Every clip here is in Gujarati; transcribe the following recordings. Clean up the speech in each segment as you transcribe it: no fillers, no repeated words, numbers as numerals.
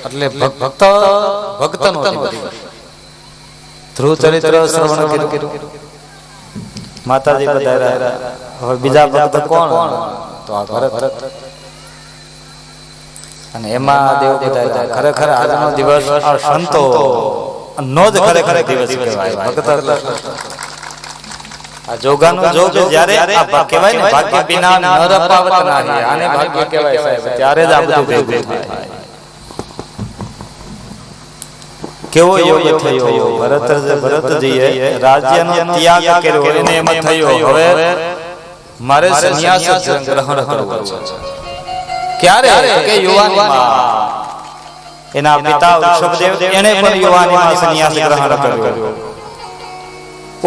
એટલે ભક્ત ભક્તનો દિવસ. ધ્રુવ ચરિત્ર શ્રવણ કર્યું, માતાજી પધાર્યા. હવે બીજા ભક્ત કોણ? તો આ ભરત. અને એમાં દેવ પધાર્યા. ખરેખર આજનો દિવસ આ સંતો નો જ ખરેખર દિવસ કહેવાય. ભક્ત આ જોગાનો જોગ જ્યારે આ કહેવાય ને, ભાગ્ય વિના નર પાવત નાહી, આને ભાગ્ય કહેવાય સાહેબ. ત્યારે જ આ બધું ભેગું થાય. કેવો યોગ થયો ભરતજીએ રાજ્યનો ત્યાગ કર્યો. એને એમ થયો હવે મારે સંન્યાસ ગ્રહણ કરવો છે. ક્યારે? કે યુવાનીમાં. એના પિતા વૃષભદેવ એને પણ યુવાનીમાં સંન્યાસ ગ્રહણ કર્યો.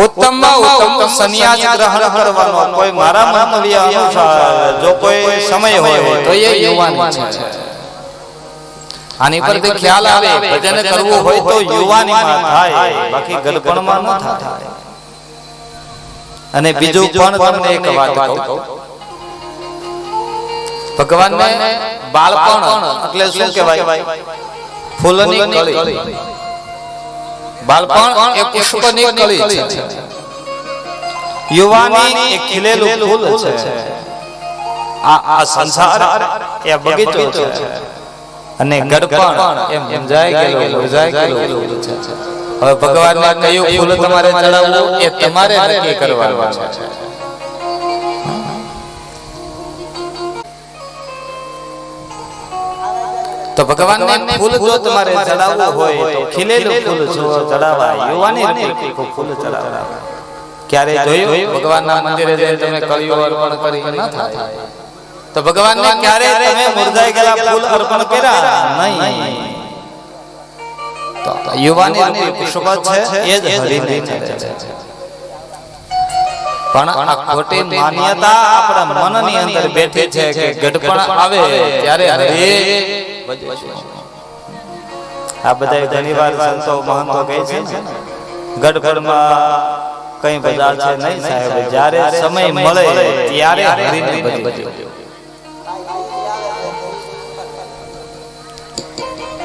ઉત્તમમાં ઉત્તમ સંન્યાસ ગ્રહણ કરવાનો કોઈ મારા મંતવ્ય અનુસાર જો કોઈ સમય હોય તો એ યુવાની છે. આની પરથી ખ્યાલ આવે ભજન કરવું હોય તો યુવાનીમાં થાય, બાકી ગલપણમાં ન થાય. અને બીજું પણ તમને એક વાત કહું, ભગવાનને બાળપણ એટલે શું કહેવાય? ફૂલની કળી. બાળપણ એ પુષ્પની કળી છે, યુવાની એ ખીલેલું ફૂલ છે. આ સંસાર એ બગીચો છે, અને ગડપણ એમ સમજાય ગયેલું છે. હવે ભગવાનને કયું ફૂલ તમારે ચડાવવું એ તમારે નક્કી કરવાનું છે. તો ભગવાનને ફૂલ જો તમારે ચડાવવું હોય તો ખીલેલું ફૂલ ચડાવાય, યુવાની ફૂલ ચડાવાય. ક્યારે જોયું ભગવાનના મંદિરે જઈને તમે કળીઓ અર્પણ કરી ન થાય? તો ભગવાનને ક્યારે તમે મુરઝાઈ ગયેલા ફૂલ અર્પણ કર્યા નહીં? તો યુવાની પુષ્પ છે એ જ હરિને ચડે છે. પણ આ ખોટી માન્યતા આપણા મનની અંદર બેઠી છે કે ગઢપણ આવે ત્યારે હરિ. આ બધા ઘણીવાર સંતો મહંતો કહે છે ગઢપણમાં કઈ બધા છે નહીં સાહેબ. જ્યારે સમય મળે ત્યારે હરિને ભજજો.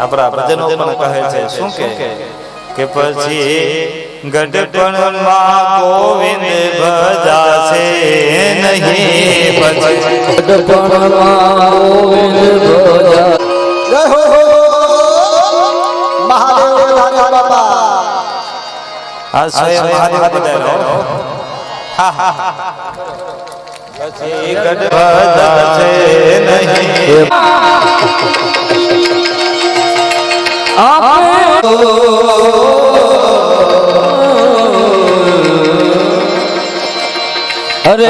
આપણા ભજનો પણ કહે છે શું કે પછી ગઢપણમાં ગોવિંદ ભજાશે નહીં, પછી ગઢપણમાં ગોવિંદ ભજા. જય હો મહાદેવ બાબા. આ સ્વયં મહાદેવ પધાર્યો. હા હા હા. પછી ગઢ ભજાશે નહીં. અરે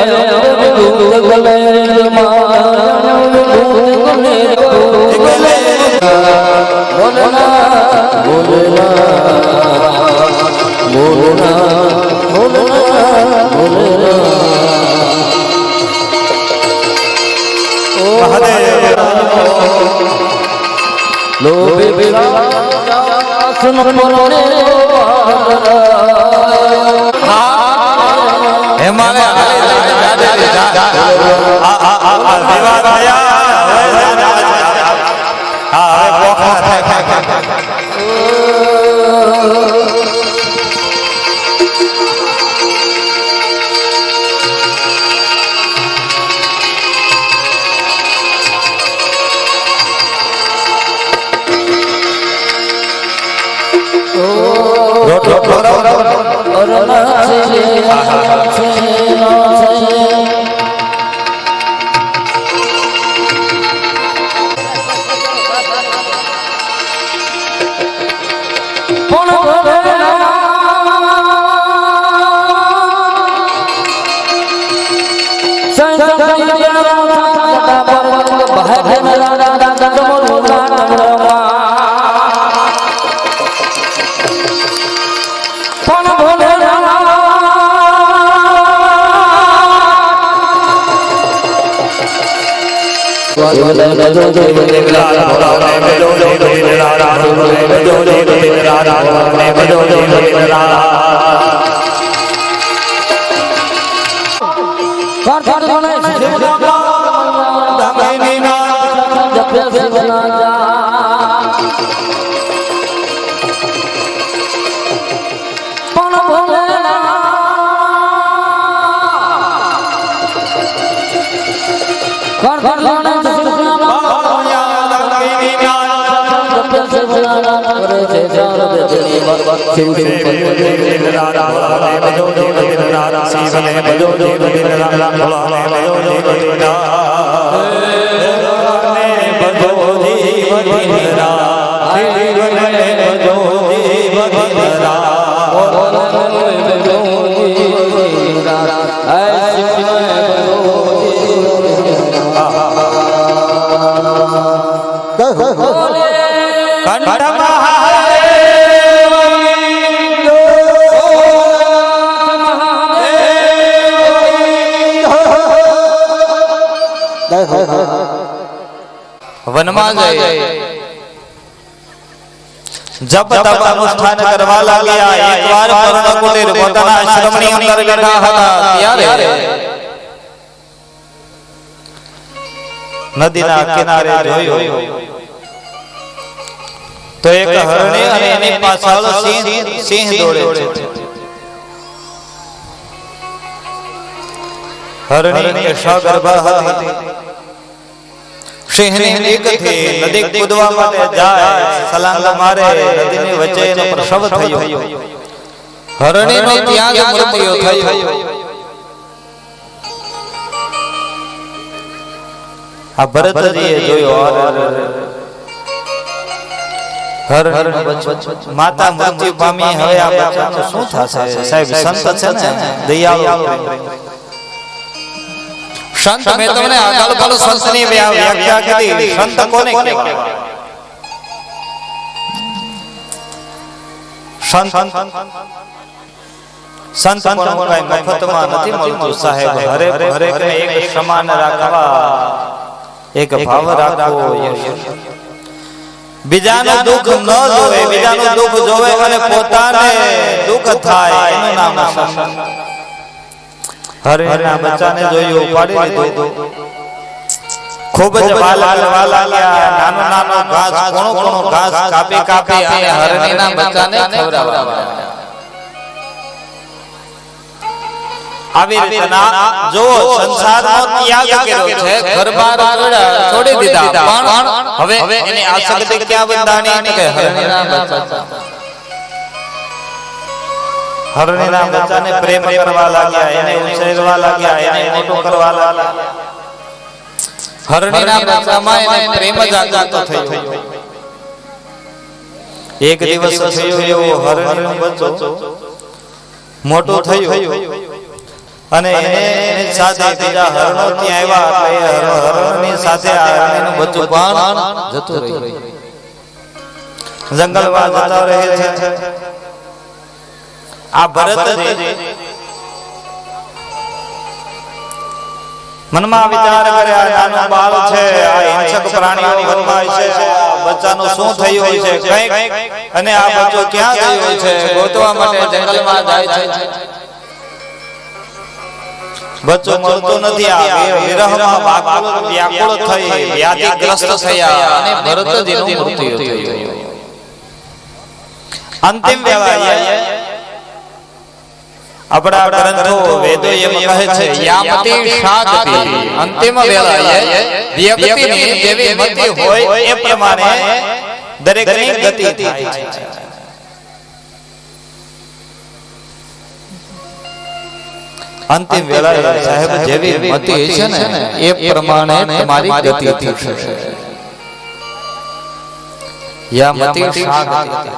વનમાં જઈ જપ તપ અનુષ્ઠાન કરવા લાગ્યા. એકવાર પર્ણકુટીર પોતાના આશ્રમની અંદર બેઠા હતા ત્યારે નદીના કિનારે જોયું તો એક હરણી અને એની પાછળ સિંહ દોડે છે. હરણી સગર્ભા હતી. સિંહની નીકથી નદી કૂદવા માટે જાય, છલાંગ મારે, નદીની વચ્ચે એનો પ્રસવ થયો. હરણીનો ત્યાં જ મૃત્યુ થયો. આ ભરતજીએ જોયો માતા મૃત્યુ પામી, હવે આ બચ્ચાનું શું થશે? સાહેબ સંત છે ને, દયાળુ સંત. મેં તમને આગળ બોલો સંતની વ્યાખ્યા કરી. સંત કોને કહેવાય? સંત પણ કઈ મફતમાં નથી મળતું સાહેબ. હરેકને એક સમાન રાખવા, એક ભાવ રાખવો. બીજાનું દુઃખ ન જોવે, બીજાનું દુઃખ જોવે અને પોતાને દુઃખ થાય, એનું નામ સંત. હરણીના બચ્ચાને જોયું, ઉપાડી લીધું. ખૂબ જ વાલા નાનો નાનો ઘાસ, ઘણો ઘણો ઘાસ કાપી કાપી અને હરણીના બચ્ચાને ખવડાવવા. આવી રીતે જો સંસારનો ત્યાગ કર્યો છે, ઘર-બાર છોડી દીધા, પણ હવે એની આસક્તિ ક્યાં બંધાણી? કે હરણીના બચ્ચા. હરણીના બચ્ચાને પ્રેમ કરવા લાગ્યા, એને ઉછેરવા લાગ્યા, એને મોટો કરવા લાગ્યા. હરણીના બચ્ચામાં એને પ્રેમ જાગૃત થયો. એક દિવસ થયો એવો હરણીનો બચ્ચો મોટો થયો અને એની સાથે બીજા હરણો ત્યાં આવ્યા. એટલે હરણની સાથે હરણીનું બચ્ચું પણ જતું રહ્યું. જંગલમાં જતા રહે છે. આ ભરતજી મનમાં વિચાર કરે, આ નાનો બાળ છે, આ હિંસક પ્રાણીઓ વનમાં છે, બચ્ચાનું શું થયું છે કંઈક, અને આ બચ્ચો ક્યાં ગયો છે? ગોતવા માટે જંગલમાં જાય છે. બચ્ચો મળતો નથી. આ વિરહમાં વ્યાકુળ થઈ, વ્યાધિગ્રસ્ત થયા અને ભરતજીનું મૃત્યુ થયું. અંતિમ વેળાએ આપણા ગ્રંથો વેદો એમ કહે છે, યામતિ શાગતિ. અંતિમ વેળાએ વ્યક્તિની જેવી મતિ હોય એ પ્રમાણે દરેકની ગતિ થાય છે. અંતિમ વેળાએ સાહેબ જેવી મતિ છે ને એ પ્રમાણે તમારી ગતિ થશે. યામતિ શાગતિ.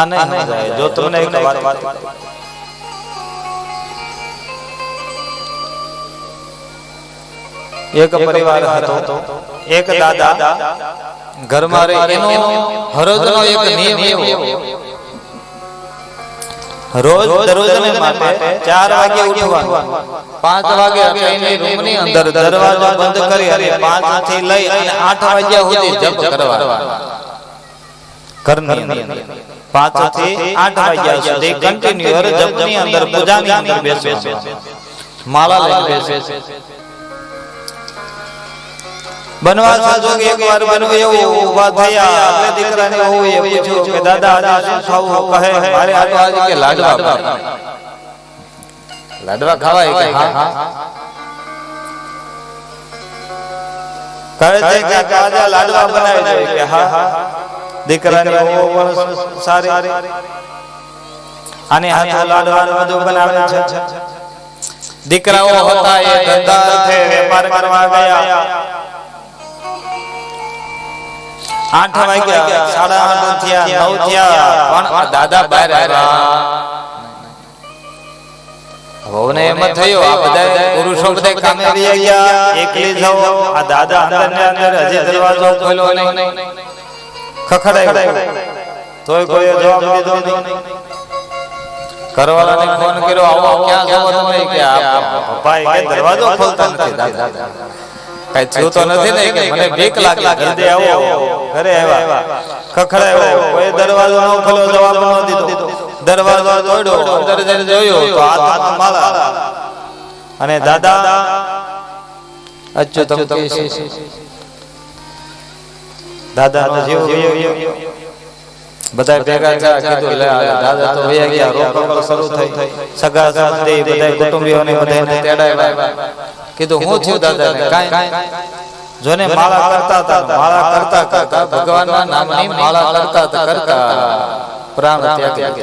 આને સમજાય. જો તમને એક વાત, એક પરિવાર હતો, એક દાદા ઘરમાં રહે. એનો હરોજનો એક નિયમ એવો, રોજ દરરોજને માટે 4 વાગે ઉઠવાનું, 5 વાગે એની રૂમની અંદર દરવાજો બંધ કરી અને 5 થી લઈ અને 8 વાગ્યા સુધી જપ કરવા. ઘરની અંદર 5 થી 8 વાગ્યા સુધી કન્ટિન્યુ જપની અંદર, પૂજાની અંદર બેસવાનું, માળા લઈને બેસે. બનવાસમાં જોગી એકવાર બનવું એવું ઊભા થયા. એટલે દીકરાને એવું એ પૂછ્યું કે દાદા આજે શું ખાવું? કહે મારે આ તો આજે કે લાડવા ખાવાય. કે હા. કહે છે કે કાજા લાડવા બનાવે છે કે હા દીકરાની ઓવર સારી આને હાથો લાડવા બધું બનાવે છે દીકરાઓ હતા એ ધંધાર્થે વેપાર કરવા ગયા 8 વાગ્યા 8:30 થયા 9 થયા પણ દાદા બહાર આવ્યા વહુને એમ થયો આ બધા પુરુષો બધા કામે રહી ગયા એકલી જાઓ આ દાદા અંદર ને અંદર હજી દરવાજો ખોલ્યો નહીં ખખડાય તોય કોઈ જવાબ દીધો નહીં ઘરવાળાને ફોન કર્યો આવો ક્યાં જાવ તમે કે આ ભાઈ કે દરવાજો ખોલતા નથી દાદા કઈ થયું તો નથી ને કે મને બીક લાગી જલ્દી આવો ઘરે આવ્યા ખખડાયો કોઈ દરવાજો ન ખોલ્યો જવાબ ન દીધો દરવાજો તોડ્યો અંદર જઈને જોયો તો હાથમાં માળા અને દાદા અચ્યુતમ કેશી દાદાનો જીવ ગયો બધા ભેગા થયા કીધું લે દાદા તો વયા ગયા રોકડો શરૂ થઈ સગા સંબંધી બધા કુટુંબીઓને બધાને તેડાવ્યા કીધું હું છું દાદાને કાઈ જોને માળા કરતા ભગવાનના નામની માળા કરતા પ્રાણ ત્યાગ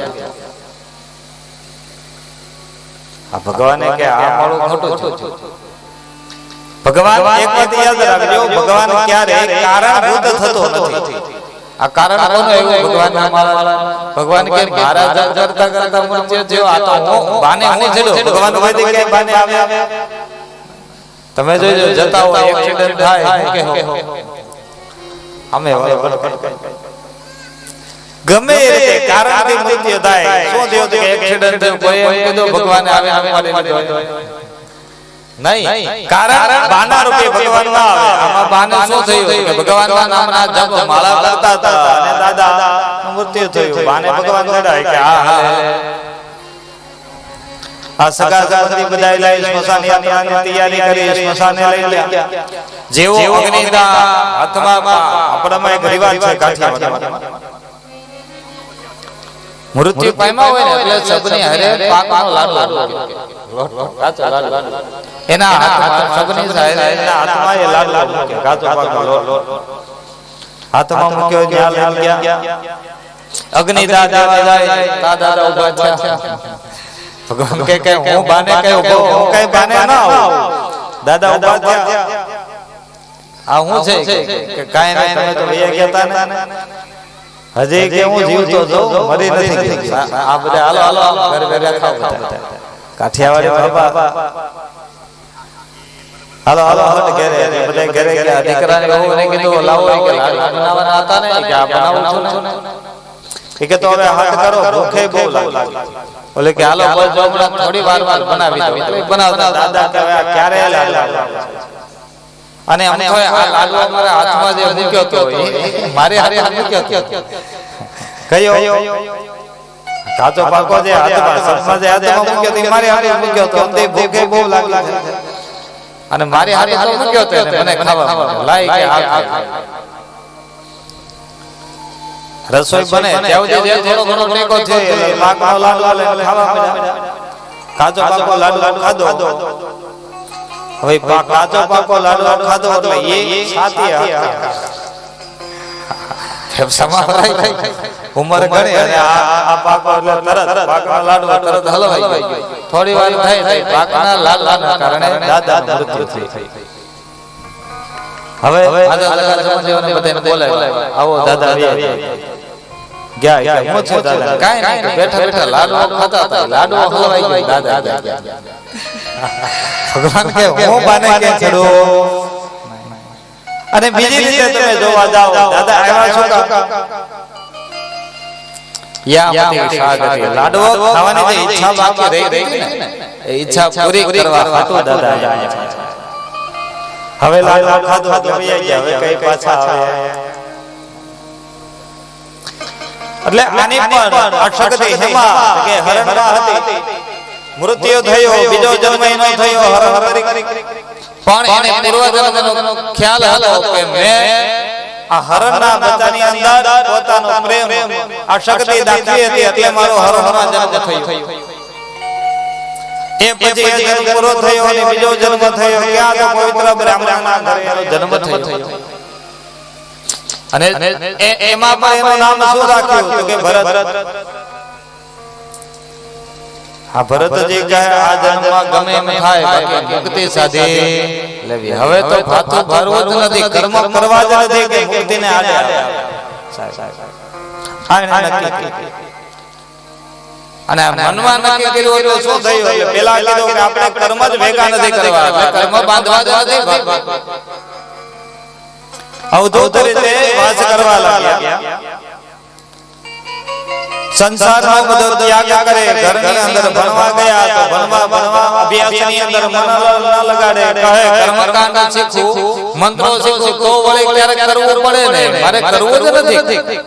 આ ભગવાને કે આ માળું ખોટું છે ભગવાન એક વાત યાદ રાખજો ભગવાન ક્યારે કારણભૂત થતો નથી આ કારણ કોનો એવું ભગવાનના માળા ભગવાન કે મારા કરતા કરતા મૃત્યુ થયો આ તો હું બાને હું છેડો ભગવાન કહેતી કે બાને આવે તમે જોજો જતા હો એક્સિડન્ટ થાય કે હો અમે ગમે એ રીતે કારણથી મૃત્યુ થાય શું થયું કે એક્સિડન્ટ થયો કોઈ એમ કીધું ભગવાન આવે મારી નહીં કારણ બાના રૂપે ભગવાન ના આવે આમાં બાને શું થયું કે ભગવાનના નામના જપ માળા કરતા હતા અને દાદા મૃત્યુ થયું બાને ભગવાન કહેવાય કે આ સગા સંબંધી બધા લઈ સ્મશાન યાત્રાની તૈયારી કરી સ્મશાને લઈ ગયા જેવો અગ્નિદાહ હાથમાં આપણામાં એક રિવાજ છે કાઠિયાવાડમાં મૃત્યુ પામ્યા હોય ને એટલે સબની હરે પાકનો લાડુ કાચો લાડુ એના હાથમાં સબની હરે એના હાથમાં એ લાડુ મૂકે કાચો પાકનો લોટ હાથમાં મૂક્યો ત્યાં લઈ ગયા અગ્નિદાહ દેવા જાય દાદા ઉભા થયા ભગવાન કે હું બાને કે ઉભો હું કઈ બાને ના આવું દાદા ઉભા થયા આ હું છે કે કાઈ નહીં તમે તો વયા ગયા હતા ને હજી કે હું જીવતો જો મરી નથી આ બધા હાલો ઘરે ઘરે ખાવ કાઠિયાવાડી બાબા હાલો હટ ઘરે બધા ઘરે ગયા દીકરાને બહુને કીધું લાવો કે લાડુ બનાવવાના હતા ને કે આ બનાવું છું ને કે તો હવે હાથ કરો ભૂખે બહુ લાગે બોલે કે હાલો બસ જો હમણાં થોડી વાર બનાવી દો એટલે બનાવતા દાદા કે હવે ક્યારે લાડુ અને અમે તો આ લાડુ અમારા હાથમાં જે મૂક્યો તો મારે હારે મૂક્યો કયો કાચો પાકો જે હાથમાં સપમાં જે હાથમાં મૂક્યો તો મારે હારે મૂક્યો તો અમને ભૂખે બહુ લાગી અને મારે હારે તો મૂક્યો તો મને ખાવા લાઈ કે આ રસોઈ બને ત્યાં જે થોડો ઘણો ટેકો છે પાકનો લાડુ એટલે ખાવા મળ્યા કાચો પાકો લાડુ ખાધો હવે કાચો પાકો લાડુ ખાધો એટલે એ સાથી ઉંમર ઘણી અને આ પાકો એટલે તરત પાકનો લાડુ તરત હલવાઈ ગયો થોડી વાર થાય પાકના લાડુના કારણે દાદા મૃત્યુ થઈ હવે આગળ સમજવાને બધાને બોલાવ્યા આવો દાદા ગયા હું છું દાદા કાઈ નહીં બેઠા બેઠા લાડુ ખાતા હતા લાડુ હલવાઈ ગયો દાદા ભગવાન કે હું બાને કે છડો અને બીજી રીતે તમે જોવા જાઓ દાદા આવ્યા છો યા મતી સાગતી લાડુ ખાવાની જે ઈચ્છા બાકી રહી ને એ ઈચ્છા પૂરી કરવા ખાતો દાદા આવ્યા હવે લાડુ ખાધો તો વયા ગયા હવે કઈ પાછા આવે એટલે આની પણ અશક્તિ હેમા કે હરણવા હતી મૃત્યુ થયો બીજો જન્મ એનો થયો હરણ કરી પણ એને પૂર્વજન્મનો ખ્યાલ હતો કે મેં આ હરણના બચ્ચાની અંદર પોતાનો પ્રેમ આ શક્તિ દાખવી હતી એટલે મારો હરણમાં જન્મ થયો એ પછી એ જન્મ પૂરો થયો અને બીજો જન્મ થયો, ક્યાં તો પવિત્ર બ્રાહ્મણના ઘરે એનો જન્મ થયો. અને એમાં પણ એનું નામ શું રાખ્યું તો કે ભરત. હા, ભરતજી કહે આ જન્મમાં ગમે એમ થાય બાકી મુક્તિ સાધી લેવી. હવે તો પાછું ભરવું જ નથી, કર્મ કરવા જ નથી કે મુક્તિને આડે અને મનમાં નક્કી કર્યું એટલે શું થયું? એટલે પેલા કીધું કે આપણે કર્મ જ ભેગા નથી કરવા, કર્મ બાંધવા જ નથી, અવધૂત રીતે વાસ કરવા લાગ્યા. સંસારનો બધો ત્યાગ કરે, ઘરની અંદર ભણવા ગયા તો ભણવા અભ્યાસની અંદર મન ન લગાડે, કહે કર્મકાંડ શીખું, મંત્રો શીખું તો વળી ક્યારેક કરવું પડે ને, મારે કરવું જ નથી.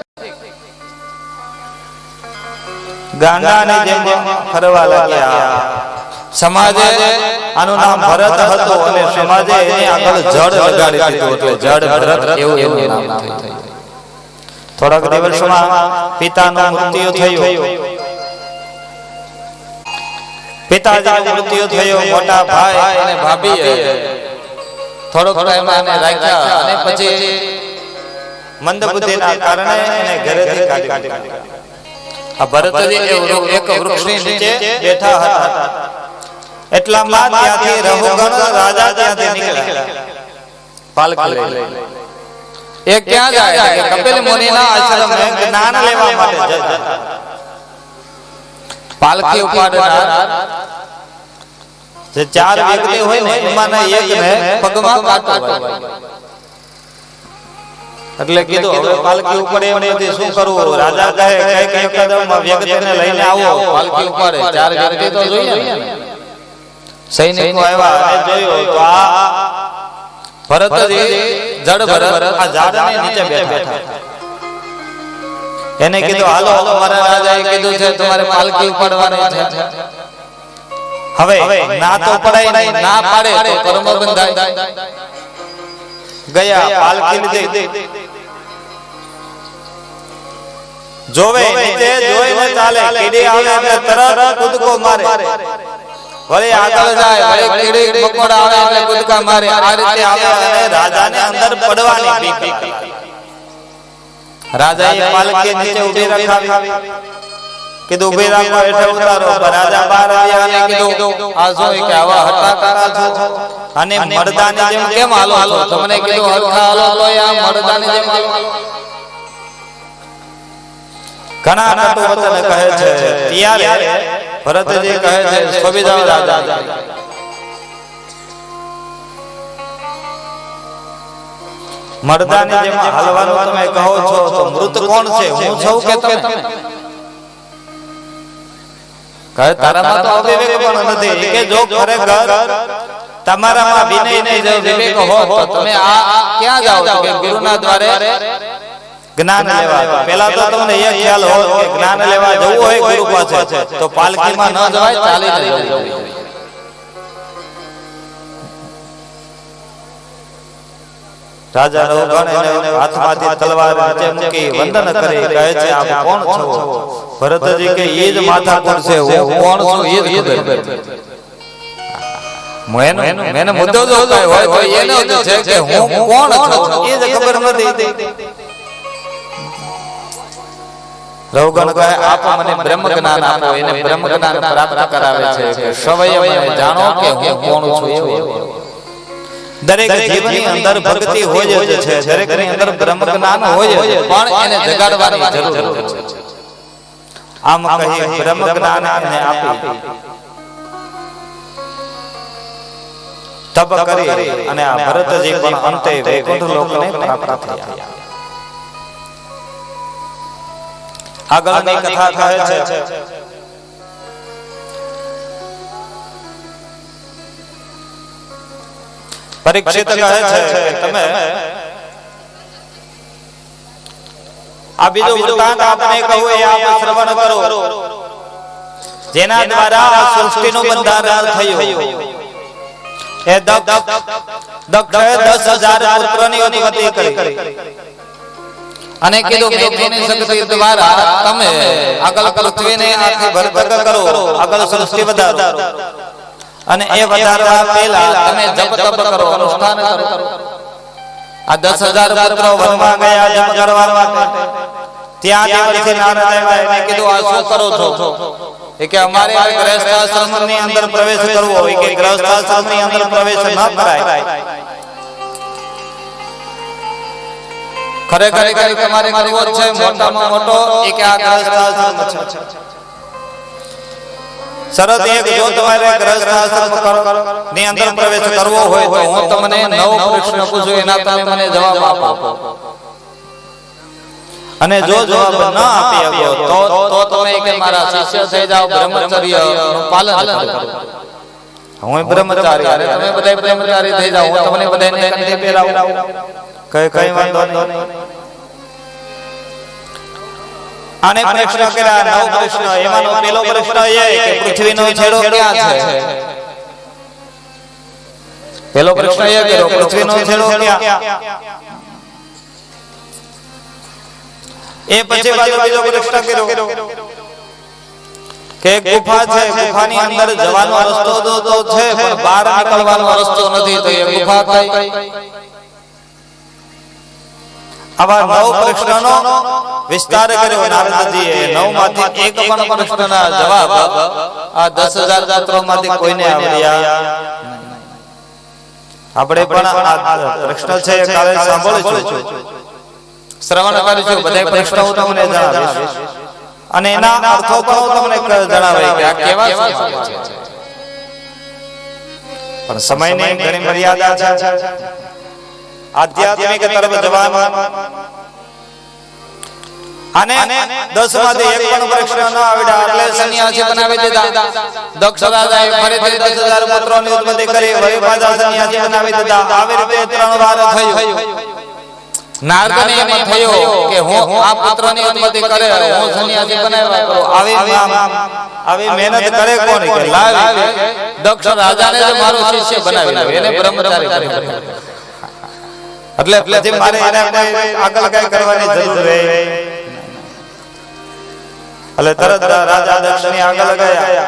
ગાંડાની જેમ ફરવા લાગ્યા. સમાજે આનું નામ ભરત હતું અને સમાજે એની આગળ જડ લગાડી દીધું એટલે જડ ભરત એવું નામ થયું. થોડાક દિવસમાં પિતાનું મૃત્યુ થયું. પિતાજીનું મૃત્યુ થયું. મોટા ભાઈ અને ભાભીએ થોડોક ટાઈમ આને રાખ્યા અને પછી મંદબુદ્ધિના કારણે એને ઘરેથી કાઢી દીધા. આ ભરતજી એક વૃક્ષની નીચે બેઠા હતા. એટલામાં ત્યાંથી રઘુગણ રાજા ત્યાંથી નીકળ્યા પાલકી લઈ. એ ક્યાં જાય? કપિલ મુનિના આશ્રમે જ્ઞાન લેવા માટે જતા. પાલકી ઉપાડનાર જે ચાર વ્યક્તિ હોય ને એમાંના એકને પગમાં કાંટો વાગ્યો. એટલે કીધું હવે પાલકી ઉપાડે એમ નથી, શું કરવું? રાજા કહે કઈ કદમ વ્યક્તિને લઈને આવો. પાલકી ઉપાડે, ચાર વ્યક્તિ તો જોઈએ ને. સૈનિકો આવ્યા અને જોયું તો આ ભરતજી જડ ભરત આ ઝાડની નીચે બેઠા. એને કીધું હાલો, મારા રાજાએ કીધું છે તમારે પાલકી ઉપાડવાની છે. હવે ના તો પડાય નહીં, ના પાડે તો કર્મ બંધાય. ગયા પાલકી લીધી. જોવે નીચે જોઈને ચાલે, કીડી આવે એટલે તરત કૂદકો મારે. વળી આગળ જાય, વળી કીડી મકોડા આવે એટલે કૂદકા મારે. આ રીતે આવે અને રાજાને અંદર પડવાની બીક. રાજાએ પાલકી નીચે ઊભી રખાવી. કીધું ઊભી રાખો, હેઠે ઉતારો. રાજા બહાર આવ્યા અને કીધું આ જો કે આવા હટાકારા છો અને મરદાની જેમ કેમ હાલો છો? તમને કીધું હરખા હાલો તો આ મરદાની જેમ કેમ હાલો? ઘણા કટુ વચન કહે છે. ત્યારે ભરતજી કહે છે સ્વવિધા રાજા મરદાની જેમ હાલવાનું તમે કહો છો તો મૃત કોણ છે? હું છું કે તમે? કહે તારામાં તો અવિવેક પણ નથી. કે જો ખરેખર તમારામાં વિનય ને વિવેક હોય તો તમે આ ક્યાં જાઓ છો? કે ગુરુના દ્વારે જ્ઞાન લેવા. પેલા તો તમને એ ખ્યાલ હોય કે જ્ઞાન લેવા જવું હોય ગુરુ પાસે તો પાલકીમાં ન જવાય, ચાલીને જવું. રાજા રઘુગણ એને હાથમાંથી તલવાર નીચે મૂકી વંદન કરી કહે છે આપ કોણ છો? ભરતજી કે એ જ માથાકૂટ છે, હું કોણ છું એ જ ખબર. મેને મુદ્દો જો હોય તો એનો જ છે કે હું કોણ છું એ જ ખબર નથી. રઘુગણ કહે આપ મને બ્રહ્મ જ્ઞાન આપો. એને બ્રહ્મ જ્ઞાન પ્રાપ્ત કરાવે છે કે સવયે મને જાણો કે હું કોણ છું. દરેક જીવની અંદર ભક્તિ હોય જ છે, દરેકની અંદર બ્રહ્મ જ્ઞાન હોય જ, પણ એને જગાડવાની જરૂર છે. આમ કહી બ્રહ્મ જ્ઞાન એને આપી તપ કરી અને આ ભરતજી પણ અંતે વૈકુંઠ લોકને પ્રાપ્ત થયા. આગળની કથા કહે છે પરીક્ષિત કહે છે તમે આ બીજું વૃત્તાંત આપને કહું એ આપ શ્રવણ કરો, જેના દ્વારા આ સૃષ્ટિનું બંધારણ થયું. એ દક્ષ 10,000 પુત્રોની ઉત્પત્તિ કરી અને કીધું મેઘની શક્તિ દ્વારા તમે આગળ પૃથ્વીને આખી ભરતક કરો, આગળ સૃષ્ટિ વધારો. અને એ વધારવા પહેલા તમે જપ તપ કરો, અનુષ્ઠાન કરો. આ 10,000 પુત્રો વનમાં ગયા જપ કરવા માટે. ત્યાં દેવર્ષિ નારદ આવ્યા, એને કીધું આ શું કરો છો? એ કે અમારે ગૃહસ્થાશ્રમની અંદર પ્રવેશ કરવો હોય કે ગૃહસ્થાશ્રમની અંદર પ્રવેશ ન કરાય. ખરેખર તમારે કરવો છે મોટામાં મોટો એ કે આ ગૃહસ્થાશ્રમ છે. શરત એક, જો તમારે ગૃહસ્થાશ્રમ ની અંદર પ્રવેશ કરવો હોય તો હું તમને 9 પ્રશ્ન પૂછું, એના તમે મને જવાબ આપો. અને જો જવાબ ન આપી શકો તો તમે કે મારા શિષ્ય થઈ જાઓ, બ્રહ્મચર્ય નું પાલન કરો. હું બ્રહ્મચારી અને તમે બધા બ્રહ્મચારી થઈ જાઓ, હું તમને બધાને કંઠે પહેરાવું. કઈ વાંધો નહીં. આને પ્રશ્ન કર્યા 9 પ્રશ્ન. એમાંનો પહેલો પ્રશ્ન એ કે પૃથ્વીનો છેડો ક્યાં છે? પહેલો પ્રશ્ન એ કર્યો, પૃથ્વીનો છેડો ક્યાં? એ પછી બીજો પ્રશ્ન કર્યો કે ગુફા છે, ગુફાની અંદર જવાનો રસ્તો તો છે પણ બહાર નીકળવાનો રસ્તો નથી, તો એ ગુફા કઈ? આવા 9 પ્રશ્નનો વિસ્તાર કર્યો નારદજીએ. 9 માંથી એક પણ પ્રશ્નના જવાબ આ 10,000 પુત્રોમાંથી કોઈને આવ્યા. આપણે પણ આ પ્રશ્ન છે કાલે સાંભળીશું, શ્રવણ કરીશું. બધા પ્રશ્નો હું તમને જણાવીશ અને એના અર્થો પણ હું તમને જણાવીશ કે આ કેવા છે. પણ સમયની ઘણી મર્યાદા છે. આધ્યાત્મિક તરફ જવાનું અને 10 માંથી એક પણ પ્રશ્ન ન આવડ્યા એટલે સન્યાસી બનાવી દીધા. દક્ષ રાજાએ ફરીથી 10,000 પુત્રોની ઉત્પત્તિ કરી, વળી પાછા સન્યાસી બનાવી દીધા. આવી રીતે 3 વાર થયું. નારદને એમ થયો કે હું આ પુત્રની ઉત્પત્તિ કરે, હું સન્યાસી બનાવ્યા કરું. આવી મહેનત કરે કોણ? કે લાવી દક્ષ રાજાને જ મારો શિષ્ય બનાવી લો, એને બ્રહ્મચારી બનાવી. એટલે પછી મારે આગળ કઈ કરવાની જરૂર રહે. એટલે તરત રાજા દક્ષની આગળ ગયા.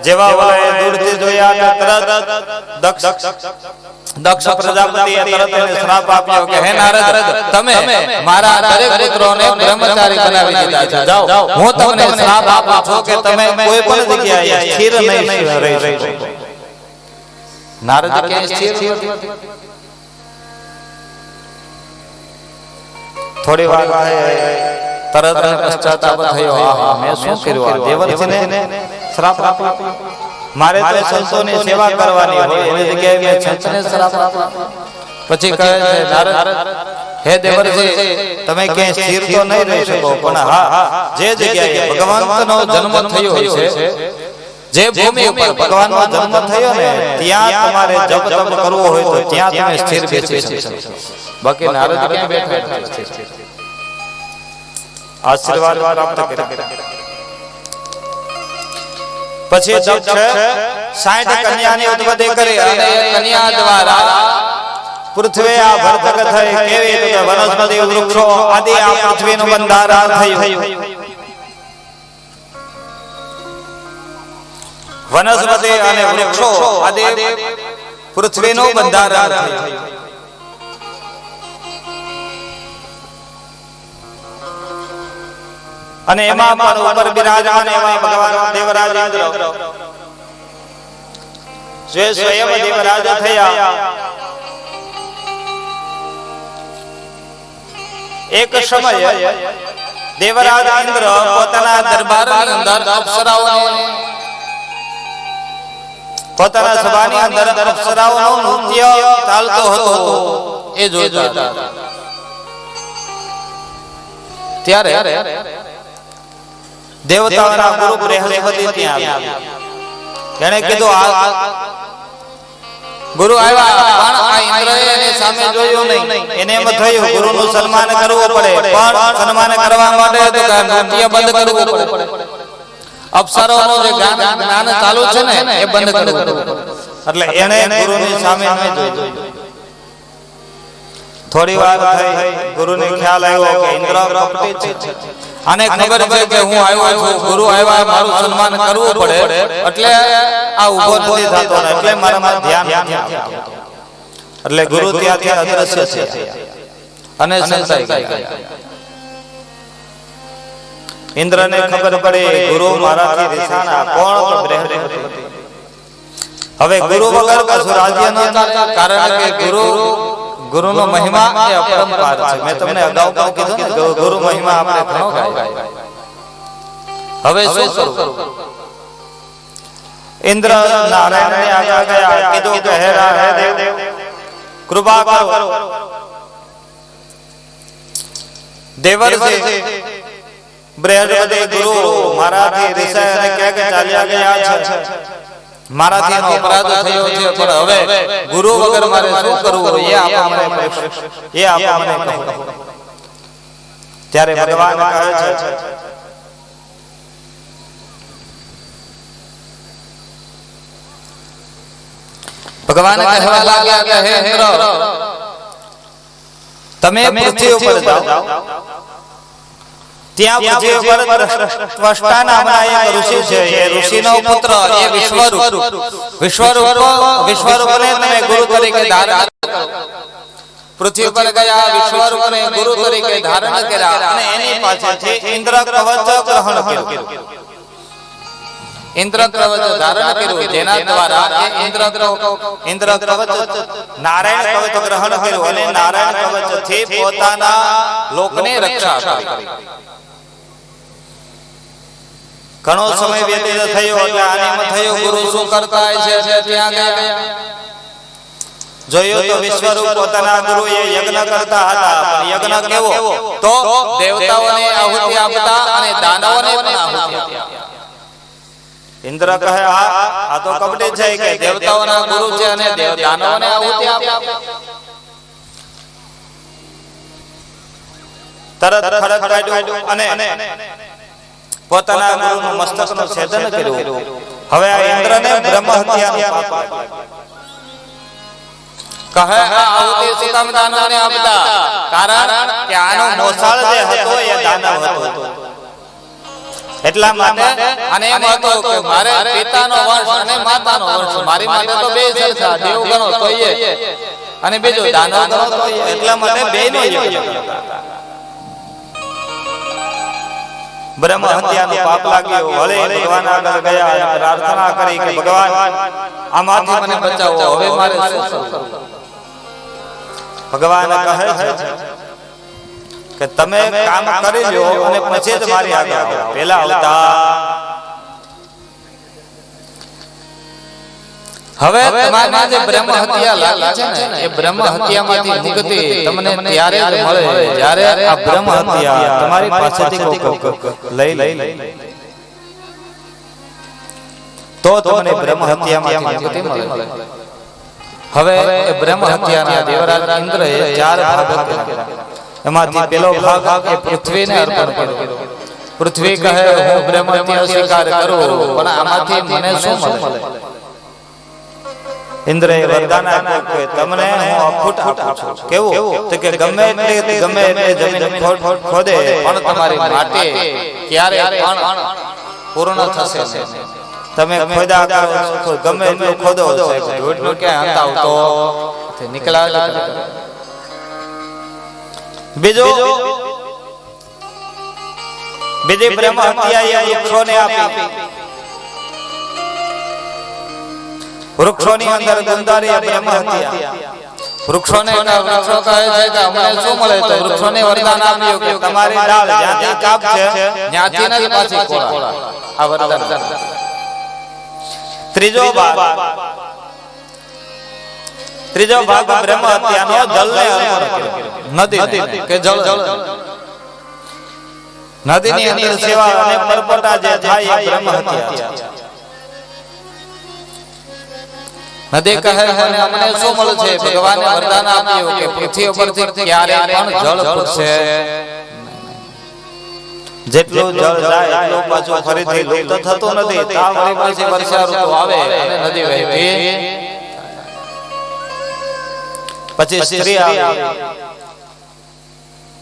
જેવા ઓલાએ દૂરથી જોયા તરત દક્ષ પ્રજાપતિએ તરત એને શ્રાપ આપ્યો કે હે નારદ, તમે મારા દરેક પુત્રોને બ્રહ્મચારી બનાવી દીધા છે. જાઓ, હું તમને શ્રાપ આપું છું કે તમે કોઈ પણ જગ્યાએ સ્થિર નહીં રહી શકો. નારદ કે સ્થિર નથી. થોડી વાર તરત પશ્ચાતાપ થયો, આહા મેં શું કર્યું? આ દેવર્ષિને શ્રાપ આપ્યો. મારે તો સંતોની સેવા કરવાની હોય, એની જગ્યાએ મેં સંતને શ્રાપ આપ્યો. પછી કહે છે નારદ, હે દેવર્ષિ, તમે ક્યાંય સ્થિર તો નહીં રહી શકો, પણ હા, જે જગ્યાએ ભગવાનનો જન્મ થયો છે, જે ભૂમિ ઉપર ભગવાનનો જન્મ થયો ને ત્યાં તમારે જપ તપ કરવો હોય તો ત્યાં તમે સ્થિર બેસી શકો. બાકી નારદ ક્યાં બેઠા? આશીર્વાદ પ્રાપ્ત કર્યા. પછી દક્ષ 60 કન્યાની ઉત્પત્તિ કરી અને કન્યા દ્વારા પૃથ્વી આ ભરતક થઈ. કેવી રીતે? વનસ્પતિ વૃક્ષો આદિ આ પૃથ્વીનું બંધારણ થયું. વનસ્પતિ અને વૃક્ષો આદિ પૃથ્વીનું બંધારણ થયું. અને એમાં પણ ઉપર બિરાજમાન એવા ભગવાન દેવરાજ ઇન્દ્ર જે સ્વયં દેવરાજ થયા. એક સમયે દેવરાજ ઇન્દ્ર પોતાના દરબારની અંદર અપ્સરાઓને, પોતાના સભાની અંદર અપ્સરાઓનું નૃત્ય ચાલતો હતો એ જોતા હતા. ત્યારે દેવતાઓના ગુરુ બૃહસ્પતિ ત્યાં આવ્યા. એને કીધું ગુરુ આવ્યા, પણ આ ઇન્દ્રએ એની સામે જોયું નહીં. એને એમ થયું ગુરુનું સન્માન કરવું પડે, પણ સન્માન કરવા માટે તો નૃત્ય બંધ કરવું પડે. અપ્સરાઓનું જે જ્ઞાન ચાલુ છે ને એ બંધ કરવું પડે. એટલે એને ગુરુની સામે ન જોયું. થોડી વાર થઈ ગુરુને ખ્યાલ આવ્યો કે ઇન્દ્ર કપટી છે આને ખબર છે કે હું આવ્યો છું ગુરુ આવ્યા મારું સન્માન કરવું પડે એટલે આ ઊભો નથી થતો એટલે મારામાં ધ્યાન નથી આવતું એટલે ગુરુ ત્યાંથી અદ્રશ્ય છે અને સંસાઈ ગયા ઇન્દ્રને ખબર પડી ગુરુ મારાથી રિસાણા કોણ તો બૃહસ્પતિ હવે ગુરુ વગર કશું રાજ્ય ન ચાલે કારણ કે ગુરુનો મહિમા એ અપરંપાર છે મેં તમને અગાઉ પણ કીધું ને ગુરુ મહિમા આપણે ઘણો ગાય હવે શું કરું ઇન્દ્ર નારાયણને આગળ ગયા કીધું કે હે દેવ કૃપા કરો દેવર છે બૃહસ્પતિ ગુરુ મારાથી રિસાય અને કહે કે ચાલ્યા ગયા છે મારાથી અપરાધ થયો છે પણ હવે ગુરુ વગર મારે શું કરવું એ આપો મને કહો ત્યારે ભગવાન કહે છે ભગવાન કહેવા લાગ્યા કે હે ઇન્દ્ર તમે પૃથ્વી ઉપર જાઓ ત્યાં પૃથ્વી ઉપર ત્વષ્ટા નામના એક ઋષિ છે એ ઋષિનો પુત્ર એ વિશ્વરૂપને તમે ગુરુ તરીકે ધારણ કરો પૃથ્વી પર ગયા વિશ્વરૂપને ગુરુ તરીકે ધારણ કર્યા અને એની પાછળથી ઇન્દ્ર કવચ ગ્રહણ કર્યું ઇન્દ્ર કવચ ધારણ કર્યું જેના દ્વારા ઇન્દ્ર કવચ નારાયણ કવચ ગ્રહણ કર્યું અને નારાયણ કવચ થી પોતાના લોકને રક્ષા કરી ઘણો સમય વ્યતીત થયો એટલે આનંદ થયો ગુરુ શું કરતા છે ત્યાં ગયા જોયું તો વિશ્વરૂપ પોતાના ગુરુએ યજ્ઞ કરતા હતા પણ યજ્ઞ કેવો તો દેવતાઓને આહુતિ આપતા અને દાનવોને પણ આહુતિ આપતા ઇન્દ્ર કહે આ તો કપટી છે કે દેવતાઓના ગુરુ છે અને દાનવોને આહુતિ આપતા તરત ખડક કાઢ્યું અને પોતાના ગુરુનું મસ્તકનું છેદન કર્યું હવે આ ઇન્દ્રને બ્રહ્મ હત્યાનું પાપ કહે આ આહુતિ શું કામ દાનવોને આપતા કારણ કે આનો મોસાળ જે હતો એ દાનવ હતો એટલા માટે અને એમ હતો કે મારે પિતાનો વંશ અને માતાનો વંશ મારી માટે તો બે સરખા દેવ ગણો તોય અને બીજો દાનવ ગણો તોય એટલા માટે બેનો યજ્ઞ કરતા બ્રહ્મ હત્યાનું પાપ લાગ્યું ભલે ભગવાન આગળ ગયા અને પ્રાર્થના કરી કે ભગવાન આમાંથી મને બચાવો હવે મારે શું કરવું ભગવાન કહે છે કે તમે કામ કરી લો અને પછી જ મારી આગળ આવો પહેલા આવતા હવે તમારી જે બ્રહ્મ હત્યા લાગી છે ને એ બ્રહ્મ હત્યામાંથી મુક્તિ તમને ત્યારે જ મળે જ્યારે આ બ્રહ્મ હત્યા તમારી પાસેથી કોક લઈ તો તમને બ્રહ્મ હત્યામાંથી મુક્તિ મળે હવે એ બ્રહ્મ હત્યાના દેવરાજ ઇન્દ્રએ 4 ભાગ કર્યા એમાંથી પેલો ભાગ એ પૃથ્વીને અર્પણ કર્યો પૃથ્વી કહે હું બ્રહ્મ હત્યા સ્વીકાર કરું પણ આમાંથી મને શું મળે ઇન્દ્રએ વરદાન આપ્યું કે તમને હું અખૂટ આપું છું કેવું તો કે ગમે એટલે જમીન ખોદે પણ તમારી માટી ક્યારે પણ પૂર્ણ થશે તમે ખોદા કરો ગમે એટલું ખોદો ઢૂંઢનું ક્યાં અંત આવતો નીકળ્યા બીજી બ્રહ્મ હત્યા એ વૃક્ષોને આપી વૃક્ષોની અંદર ગંધારી બ્રહ્મ હત્યા વૃક્ષોને વૃક્ષો કહે છે કે અમને શું મળે તો વૃક્ષોને વરદાન આપ્યું કે તમારી ડાળ જ્યાંથી કાપશે ત્યાંથી જ પાછી ખોળા આ વરદાન ત્રીજો ભાગ બ્રહ્મ હત્યાનો જલને અર્પણ કર્યો નદી કે જળ નદીની અંદર સેવા અને પરપટા જે થાય એ બ્રહ્મ હત્યા નદી કહે મને અમને શું મળશે ભગવાને વરદાન આપ્યું કે પૃથ્વી ઉપરથી ક્યારે પણ જળ ખૂટશે જેટલું જળ જાય એટલું પાછું ફરીથી લુપ્ત થતું નથી તાવ વળી પાછી વર્ષા ઋતુ આવે અને નદી વહેતી પછી સ્ત્રી આવી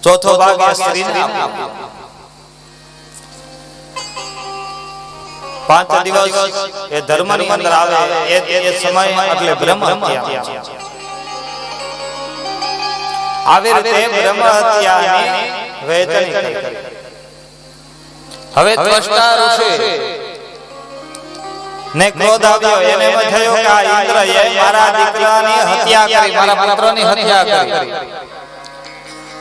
ચોથો ભાગ એ સ્ત્રીને આપ્યો. 5 દિવસ એ ધર્મની અંદર આવે એ સમય એટલે બ્રહ્મ હત્યા. આવી રીતે બ્રહ્મ હત્યાની વહેંચણી કરી. હવે ત્વષ્ટા ઋષિ ને ક્રોધ આવ્યો. એને એમ થયો કે આ ઇન્દ્રએ મારા દીકરાની હત્યા કરી, મારા પુત્રની હત્યા કરી.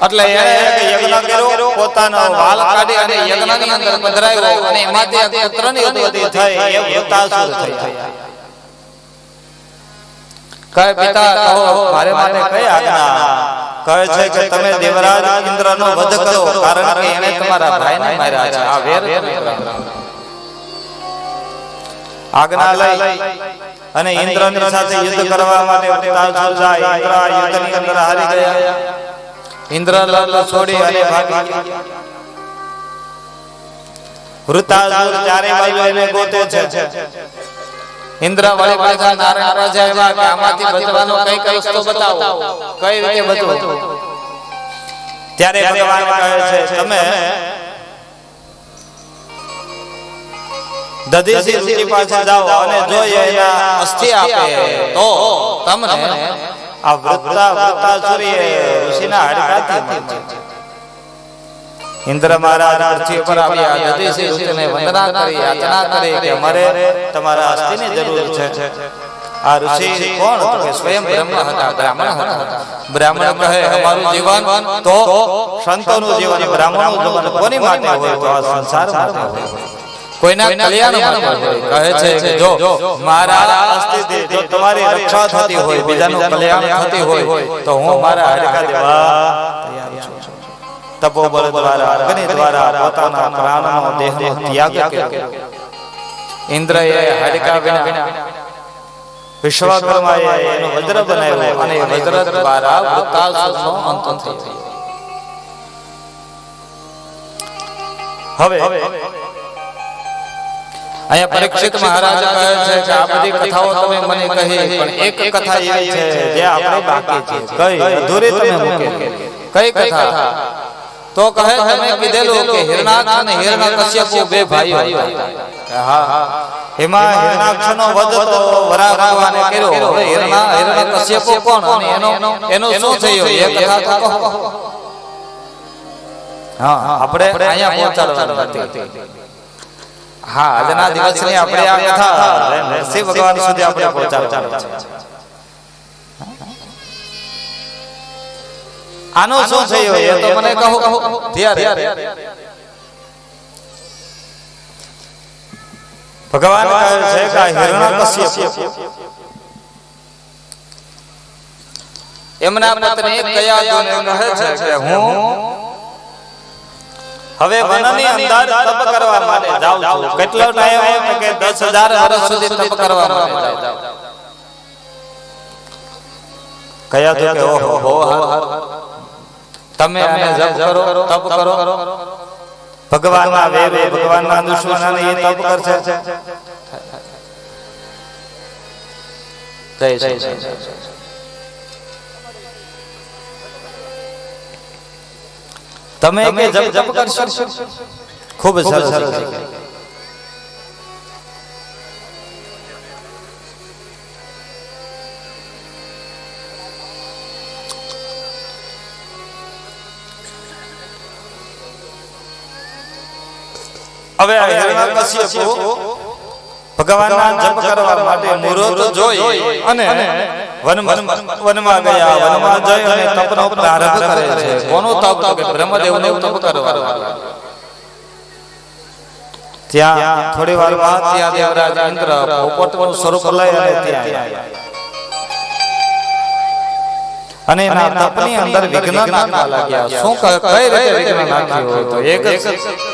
એટલે એને યજ્ઞ કર્યો, પોતાનો વાલ કાઢી અને યજ્ઞની અંદર પધરાયો અને એમાંથી પુત્રની ઉત્પત્તિ થઈ. એ વૃત્તાસુર થયા. કહે પિતા કહો મારે માટે કઈ આજ્ઞા? કહે છે કે તમે દેવરાજ ઇન્દ્રનો વધ કરો, કારણ કે એને તમારા ભાઈને માર્યા છે. આ વેર આજ્ઞા લઈ અને ઇન્દ્રની સાથે યુદ્ધ કરવા માટે વૃત્તાસુર જાય. ઇન્દ્ર આ યુદ્ધની અંદર હારી ગયા. ઇન્દ્ર છોડી અને ભાગી ગયા. વૃત્તાસુર ચારે બાજુ એને ગોતે છે. ઇન્દ્ર વાળી પાછા નારાયણ રાજા એવા કે આમાંથી બચવાનો કઈ કઈ રસ્તો બતાવો, કઈ રીતે બચવું. ત્યારે ભગવાન કહે છે તમે દધીચી ઋષિ પાસે જાઓ અને જો એના અસ્થિ આપે તો તમને આ વૃત્તાસુરી ઋષિના હાડકાથી મળશે. ઇન્દ્ર મહારાજ પૃથ્વી પર આવ્યા. દધીચી ઋષિને વંદના કરી, યાચના કરી કે અમારે તમારા અસ્થિની જરૂર છે. આ ઋષિ કોણ? તો કે સ્વયં બ્રહ્મ હતા, બ્રાહ્મણ હતા. બ્રાહ્મણ કહે અમારું જીવન તો સંતોનું જીવન, બ્રાહ્મણનું જીવન કોની માટે હોય? તો આ સંસાર માટે હોય, કોઈના કલ્યાણ માટે હોય. કહે છે કે જો મારા અસ્તિત્વ જો તમારી રક્ષા થતી હોય, બીજાનું કલ્યાણ થતી હોય તો હું મારા હાડકા દેવા તૈયાર છું. તપોબળ દ્વારા, અગ્નિ દ્વારા પોતાના પ્રાણનો દેહનો ત્યાગ કર્યો. ઇન્દ્રએ હાડકા વિના વિશ્વકર્માએ એનો વજ્ર બનાવ્યો અને વજ્ર દ્વારા વૃત્તાસુરનો અંત થયો. હવે અહીંયા પરીક્ષિત મહારાજ કહે છે કે આ બધી કથાઓ તમે મને કહી, પણ એક કથા એવી છે જે આપણે બાકી છે. કઈ અધૂરી તમે મૂકેલી? કઈ કથા? તો કહે તમે કીધેલું કે હિરણાક્ષ અને હિરણ્યકશ્યપ બે ભાઈઓ હતા. હા, એમાં હિરણાક્ષનો વધ તો વરાહ ભગવાને કર્યો. હવે હિરણ્યકશ્યપ કોણ અને એનો શું થયું એ કથા તો કહો. હા, આપણે અહીંયા પહોંચાડવાની હતી. હા, આજના દિવસની આપણે આ કથા શિવ ભગવાન સુધી આપણે પહોંચાડવાની છે. આનો શું થયો એ તો મને કહો. ભગવાન કહે છે કે હિરણ્યકશ્યપ એમના પત્ની કયાધુને કહે છે કે હું હવે વનની અંદર તપ કરવા માટે જાઉં છું. કેટલો ટાઈમ? કે 10,000 વર્ષ સુધી તપ કરવા માટે જાઉં. કયાધુ કે ઓહો તમે આને જપ કરો, તપ કરો. ભગવાનના વેર, ભગવાનના દુશ્મનોને એ તપ કરશે. જય જય જય. તમે કે જપ કરશો? ખૂબ સરસ. હવે હિરણ્યકશ્યપ ભગવાનના જપ કરવા માટે મુહૂર્ત જોઈ અને વનમાં ગયા. વનમાં જઈ અને તપનો પ્રારંભ કરે છે. કોનો તપ? કે બ્રહ્મદેવનો તપ કરવા. ત્યાં થોડી વાર બાદ ત્યાં દેવરાજ ઇન્દ્ર પોપટનું સ્વરૂપ લઈ અને ત્યાં અને એના તપની અંદર વિઘ્ન નાખવા લાગ્યા. શું કઈ રીતે વિઘ્ન નાખ્યું? તો એક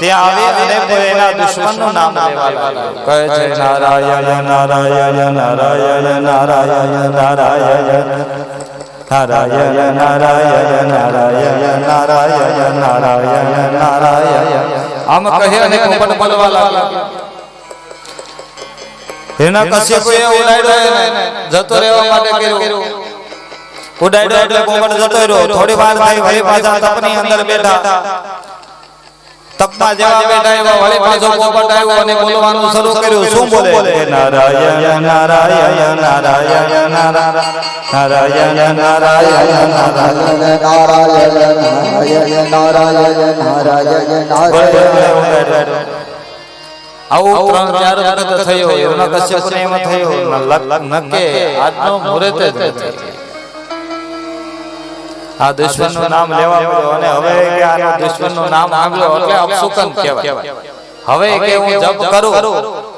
ત્યાં આવી અને એના દુશ્મનનું નામ લેવા લાગ્યો. કહે છે નારાયણ નારાયણ નારાયણ નારાયણ નારાયણ નારાયણ નારાયણ નારાયણ નારાયણ નારાયણ નારાયણ. આમ કહે અને પોપટ બોલવા લાગ્યો. હિરણ્યકશ્યપે ઉડાડ્યો એને જતો રહેવા માટે કર્યું. ઉડાડ્યો એટલે પોપટ જતો રહ્યો. થોડી વાર થઈ વળી પાછા તપની અંદર બેઠા. તપમાં જેવા બેઠા એવા વળી પાછો પોપટ આવ્યો અને બોલવાનું શરૂ કર્યું. શું બોલે? નારાયણ નારાયણ નારાયણ નારાયણ નારાયણ નારાયણ નારાયણ. આવું 3-4 વખત થયો. હિરણ્યકશ્યપને એમ થયું નકે આજનો મુહૂર્ત જ નથી. આ દુશ્મનનું નામ લેવા પડ્યો અને હવે કે આનો દુશ્મનનું નામ સાંભળ્યો એટલે અપશુકન કહેવાય. હવે કે હું જપ કરું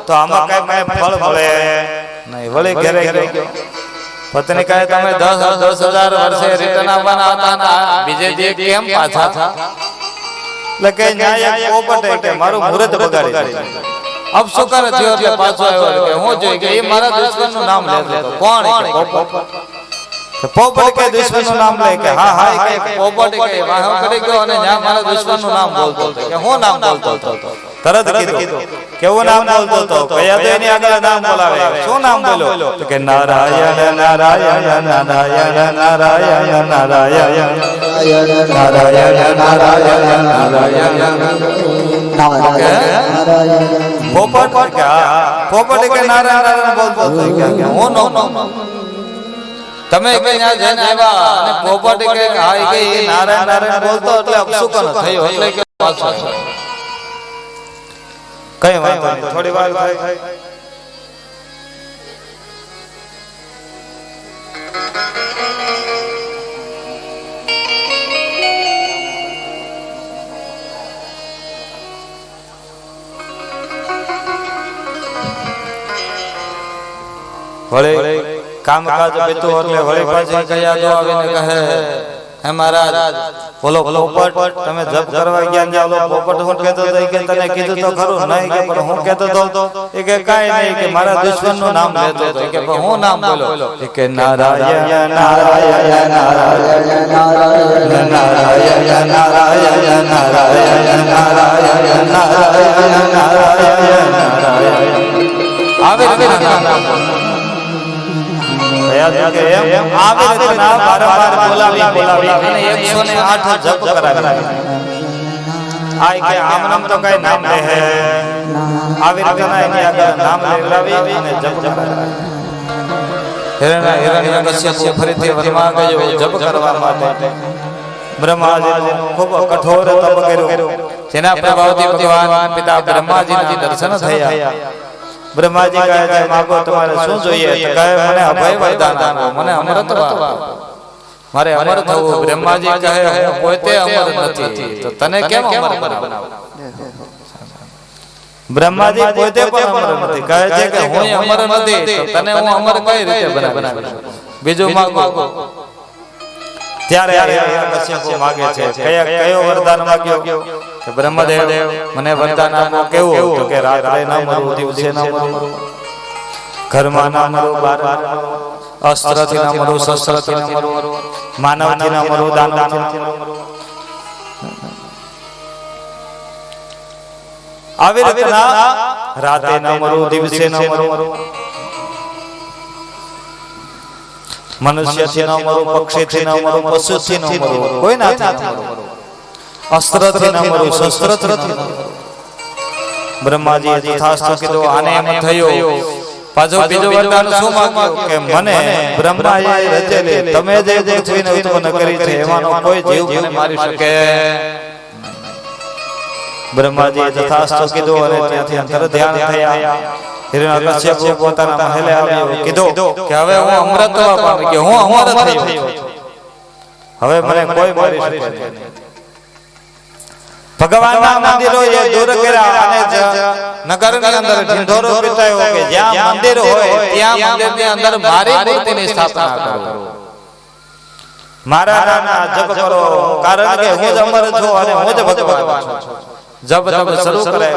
તો આમાં કઈ ફળ મળે નહીં. વળી ઘરે ગયો. પત્ની કહે તમે 10,000 વર્ષે રિટર્ન આવવાના હતા, બીજે જે કેમ પાછા થા? એટલે કે ન્યાય પોપટે કે મારું મુહૂર્ત બગાડી. અપશુકન થયો એટલે પાછો આવ્યો કે હું જોઈ કે એ મારા દુશ્મનનું નામ લેતો હતો. કોણ? પોપટ કે દુશ્મનનું નામ લે કે હા હા કે પોપટ કે વાહ કરી ગયો અને જ્યાં મારા દુશ્મનનું નામ બોલતો હતો કે હું નામ બોલતો હતો. તરત કીધું કેવું નામ બોલતો હતો? કયા તો એની આગળ નામ બોલાવે. શું નામ બોલ્યો? તો કે નારાયણ નારાયણ નારાયણ નારાયણ નારાયણ નારાયણ નારાયણ. પોપટ કે પોપટ કે નારાયણ બોલતો હતો કે હું નો તમે કે ત્યાં જઈને આવ્યા અને પોપટ કે હા કે નારાયણ નારાયણ બોલતો એટલે અપશુકન થયો એટલે કે પાછો કઈ વાંધો નહીં. થોડી વાર થઈ. વળી કામકાજ બેતું એટલે વળી પાછી કયા તો આવીને કહે હે મહારાજ બોલો પોપટ તમે જપ કરવા ગયા ત્યાં ઓલો પોપટ હું કહેતો હતો કે તને કીધું તો ખરું નહીં કે પણ હું કહેતો હતો એ કે કાઈ નહીં કે મારા દુશ્મનનું નામ લેતો હતો કે હું નામ બોલો કે નારાયણ નારાયણ નારાયણ નારાયણ નારાયણ નારાયણ નારાયણ નારાયણ નારાયણ નારાયણ આવે નામ બ્રહ્માજી ખૂબ કઠોર તપ કર્યો. જેના પ્રભાવથી ભગવાન પિતા બ્રહ્માજીના દર્શન થયા. બ્રહ્માજી કહે છે માગો તમારે શું જોઈએ? તો કહે મને અભય વરદાન આપો, મને અમરત્વ આપો, મારે અમર થવું. બ્રહ્માજી કહે હું પોતે અમર નથી તો તને કેમ અમર બનાવું? બ્રહ્માજી પોતે પણ અમર નથી. કહે છે કે હું અમર નથી તો તને હું અમર કઈ રીતે બનાવીશ? બીજું માગો. ત્યારે હિરણ્યકશ્યપ માગે છે કયો વરદાન માગ્યો? કે બ્રહ્મદેવ મને વરદાન આપો. કેવું? તો કે રાત્રે ન મરું, દિવસે ન મરું, ઘરમાં ન મરું, બહાર ન મરું, અસ્ત્રથી ન મરું, શસ્ત્રથી ન મરું, માનવથી ન મરું, દાનવથી ન મરું. આવી રીતના રાતે ન મરું, દિવસે ન મરું, મનુષ્યથી ન મરું, પક્ષીથી ન મરું, પશુથી ન મરું, કોઈ ના મરું, અસ્ત્રથી ન મરું, શસ્ત્રથી ન મરું. બ્રહ્માજી તથાસ્તુ કીધું. આને એમ થયો પાછો બીજો વરદાન શું માંગ્યો? કે મને બ્રહ્માએ રચેલી તમે જે પૃથ્વીને ઉત્પન્ન કરી છે એમાંનો કોઈ જીવ મને મારી શકે. બ્રહ્માજી તથાસ્તુ કીધું અને ત્યાંથી અંતર ધ્યાન થયા. હિરણ્યકશ્યપ પોતાના મહેલે આવ્યો. કીધું કે હવે હું અમરત્વ પામી ગયો, હું અમર થયો, હવે મને કોઈ મારી શકે નહીં. ભગવાનના મંદિરો એ દૂર કર્યા અને નગરની અંદર ઢીંઢોરો પીટાયો કે જ્યાં મંદિર હોય ત્યાં મંદિરની અંદર મારી મૂર્તિની સ્થાપના કરો, મારા નામના જપ કરો, કારણ કે હું જ અમર છું અને હું જ ભગવાન છું. જપ તપ શરૂ કરે.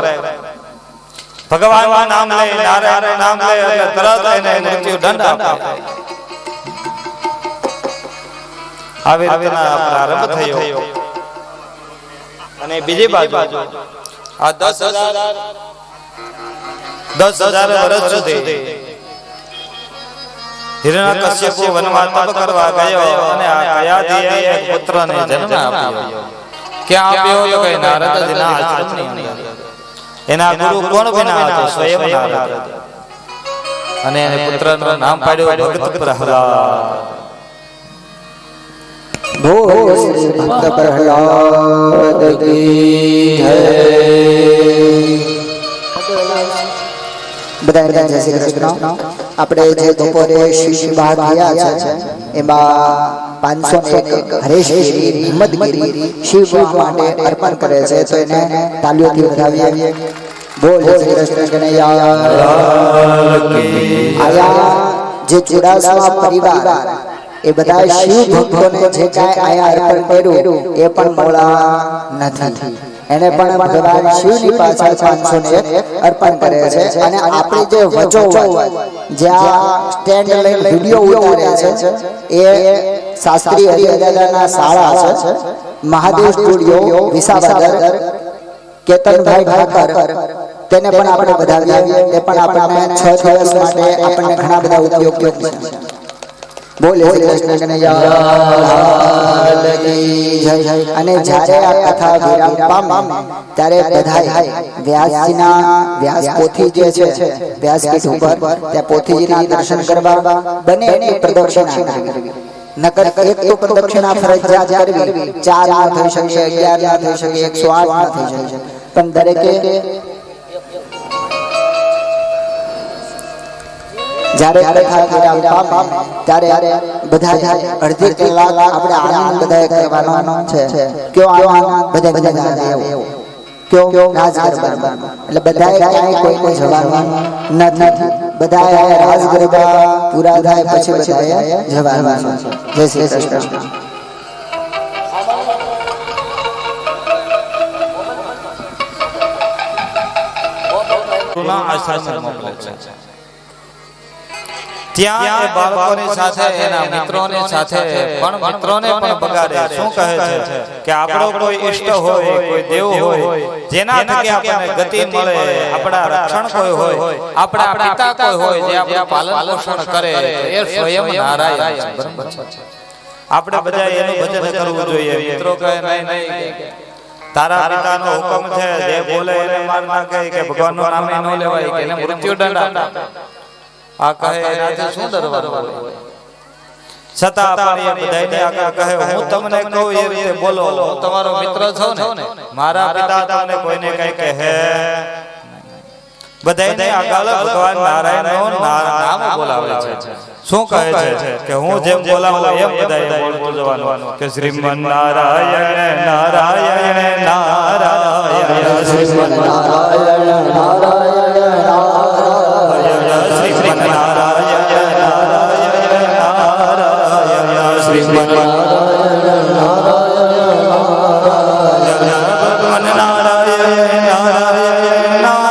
ભગવાનનું નામ લે, નારાયણનું નામ લે એટલે તરત એને મૃત્યુ દંડ આપે. આવી રીતના પ્રારંભ થયો. અને બીજી બાજુ આ 10,000 વર્ષ સુધી હિરણ્યકશ્યપુ વનમાં તપ કરવા ગયો અને આ કયાદીએ એક પુત્રને જન્મ આપ્યો. ક્યાં આપ્યો તો કે નારદજીના આશ્રમની અંદર. એના ગુરુ કોણ બન્યા હતો? સ્વયં નારદ. અને એને પુત્રનું નામ પાડ્યું ભક્ત પ્રહલાદ. બોલ શ્રી ભક્ત પ્રહલાદ કી જય. બધા જય શ્રી કૃષ્ણ. આપણે જે બપોરે શિવ બાદ ગયા છે એમાં 501 હરેશગીરી હિંમતગીરી શિવ માટે અર્પણ કરે છે, તો એને તાલીઓથી વધાવીએ. બોલ શ્રી કૃષ્ણ કનૈયા આયા જે ચુડાસમા પરિવાર એ બધા શિવ ભક્તોને જે કાંઈ આયા અર્પણ કર્યું એ પણ મોળા નથી. એને પણ ભગવાન શિવની પાછળ 501 અર્પણ કરે છે. અને આપણે જે વચોવચ જ્યાં સ્ટેન્ડ લઈને વિડીયો ઉતાર્યા છે એ શાસ્ત્રી હરિદાદાના શાળા છે, મહાદેવ સ્ટુડિયો વિસાવદર, કેતનભાઈ ઠાકર. તેને પણ આપણે વધાવીએ. તે પણ આપણને 6 દિવસ માટે આપણને ઘણા બધા ઉપયોગ છે. બોલે શ્રી કૃષ્ણ કનૈયા કી જય. અને જ્યારે આ કથા વિરામ પામે ત્યારે બધાએ વ્યાસ પોથી જે છે વ્યાસપીઠ ઉપર ત્યાં પોથીજીના દર્શન કરવા બને એટલી પ્રદક્ષિણા કરવી. નકર એક તો પ્રદક્ષિણા ફરજિયાત કરવી. 4 ના થઈ શકે, 11 ના થઈ શકે, 108 ના થઈ શકે, પણ દરેકે જ્યારે કથા વિરામ પામે ત્યારે બધા અડધી કલાક આપણે આનંદ બધાએ કરવાનો છે. કયો આનંદ? બધા એવો કયો રાજ ગરબાનો. એટલે બધાએ ક્યાંય કોઈને જવાનું નથી. બધાએ રાજ ગરબા પૂરા થાય પછી બધાએ જવાનું છે. જય શ્રી કૃષ્ણ. ત્યાં એ બાળકોની સાથે એના મિત્રોની સાથે પણ મિત્રોને પણ બગાડે. શું કહે છે કે આપણો કોઈ ઈષ્ટ હોય, કોઈ દેવ હોય, જેના થકી આપણને ગતિ મળે, આપણા રક્ષણ કોઈ હોય, આપણા પિતા કોઈ હોય જે આપણું પાલન પોષણ કરે, એ સ્વયં નારાયણ છે. બરાબર છે. આપણે બધા એનું ભજન કરવું જોઈએ. મિત્રો કહે નહીં, તારા પિતાનો હુકમ છે, જે બોલે એને માર નાખે, કે ભગવાનનું નામ ન લેવાય, કે એને મૃત્યુદંડ આપે. આ કહે એનાથી શું ડરવાનું? છતાં પણ એ બધાને આગળ કહે હું તમને કહું એ રીતે બોલો, હું તમારો મિત્ર છું ને, મારા પિતા તમને કોઈને કઈ કહે. બધાને આગળ ભગવાન નારાયણનું નામ બોલાવે છે. શું કહે છે કે હું જેમ બોલાવું એમ બધાએ બોલતું જવાનું, કે શ્રીમન નારાયણ નારાયણ નારાયણ શ્રીમન નારાયણ નારાયણ નારાયણ શ્રીમન નારાયણ નારાયણ નારાયણ શ્રીમન નારાયણ નારાયણ નારાયણ નારાયણ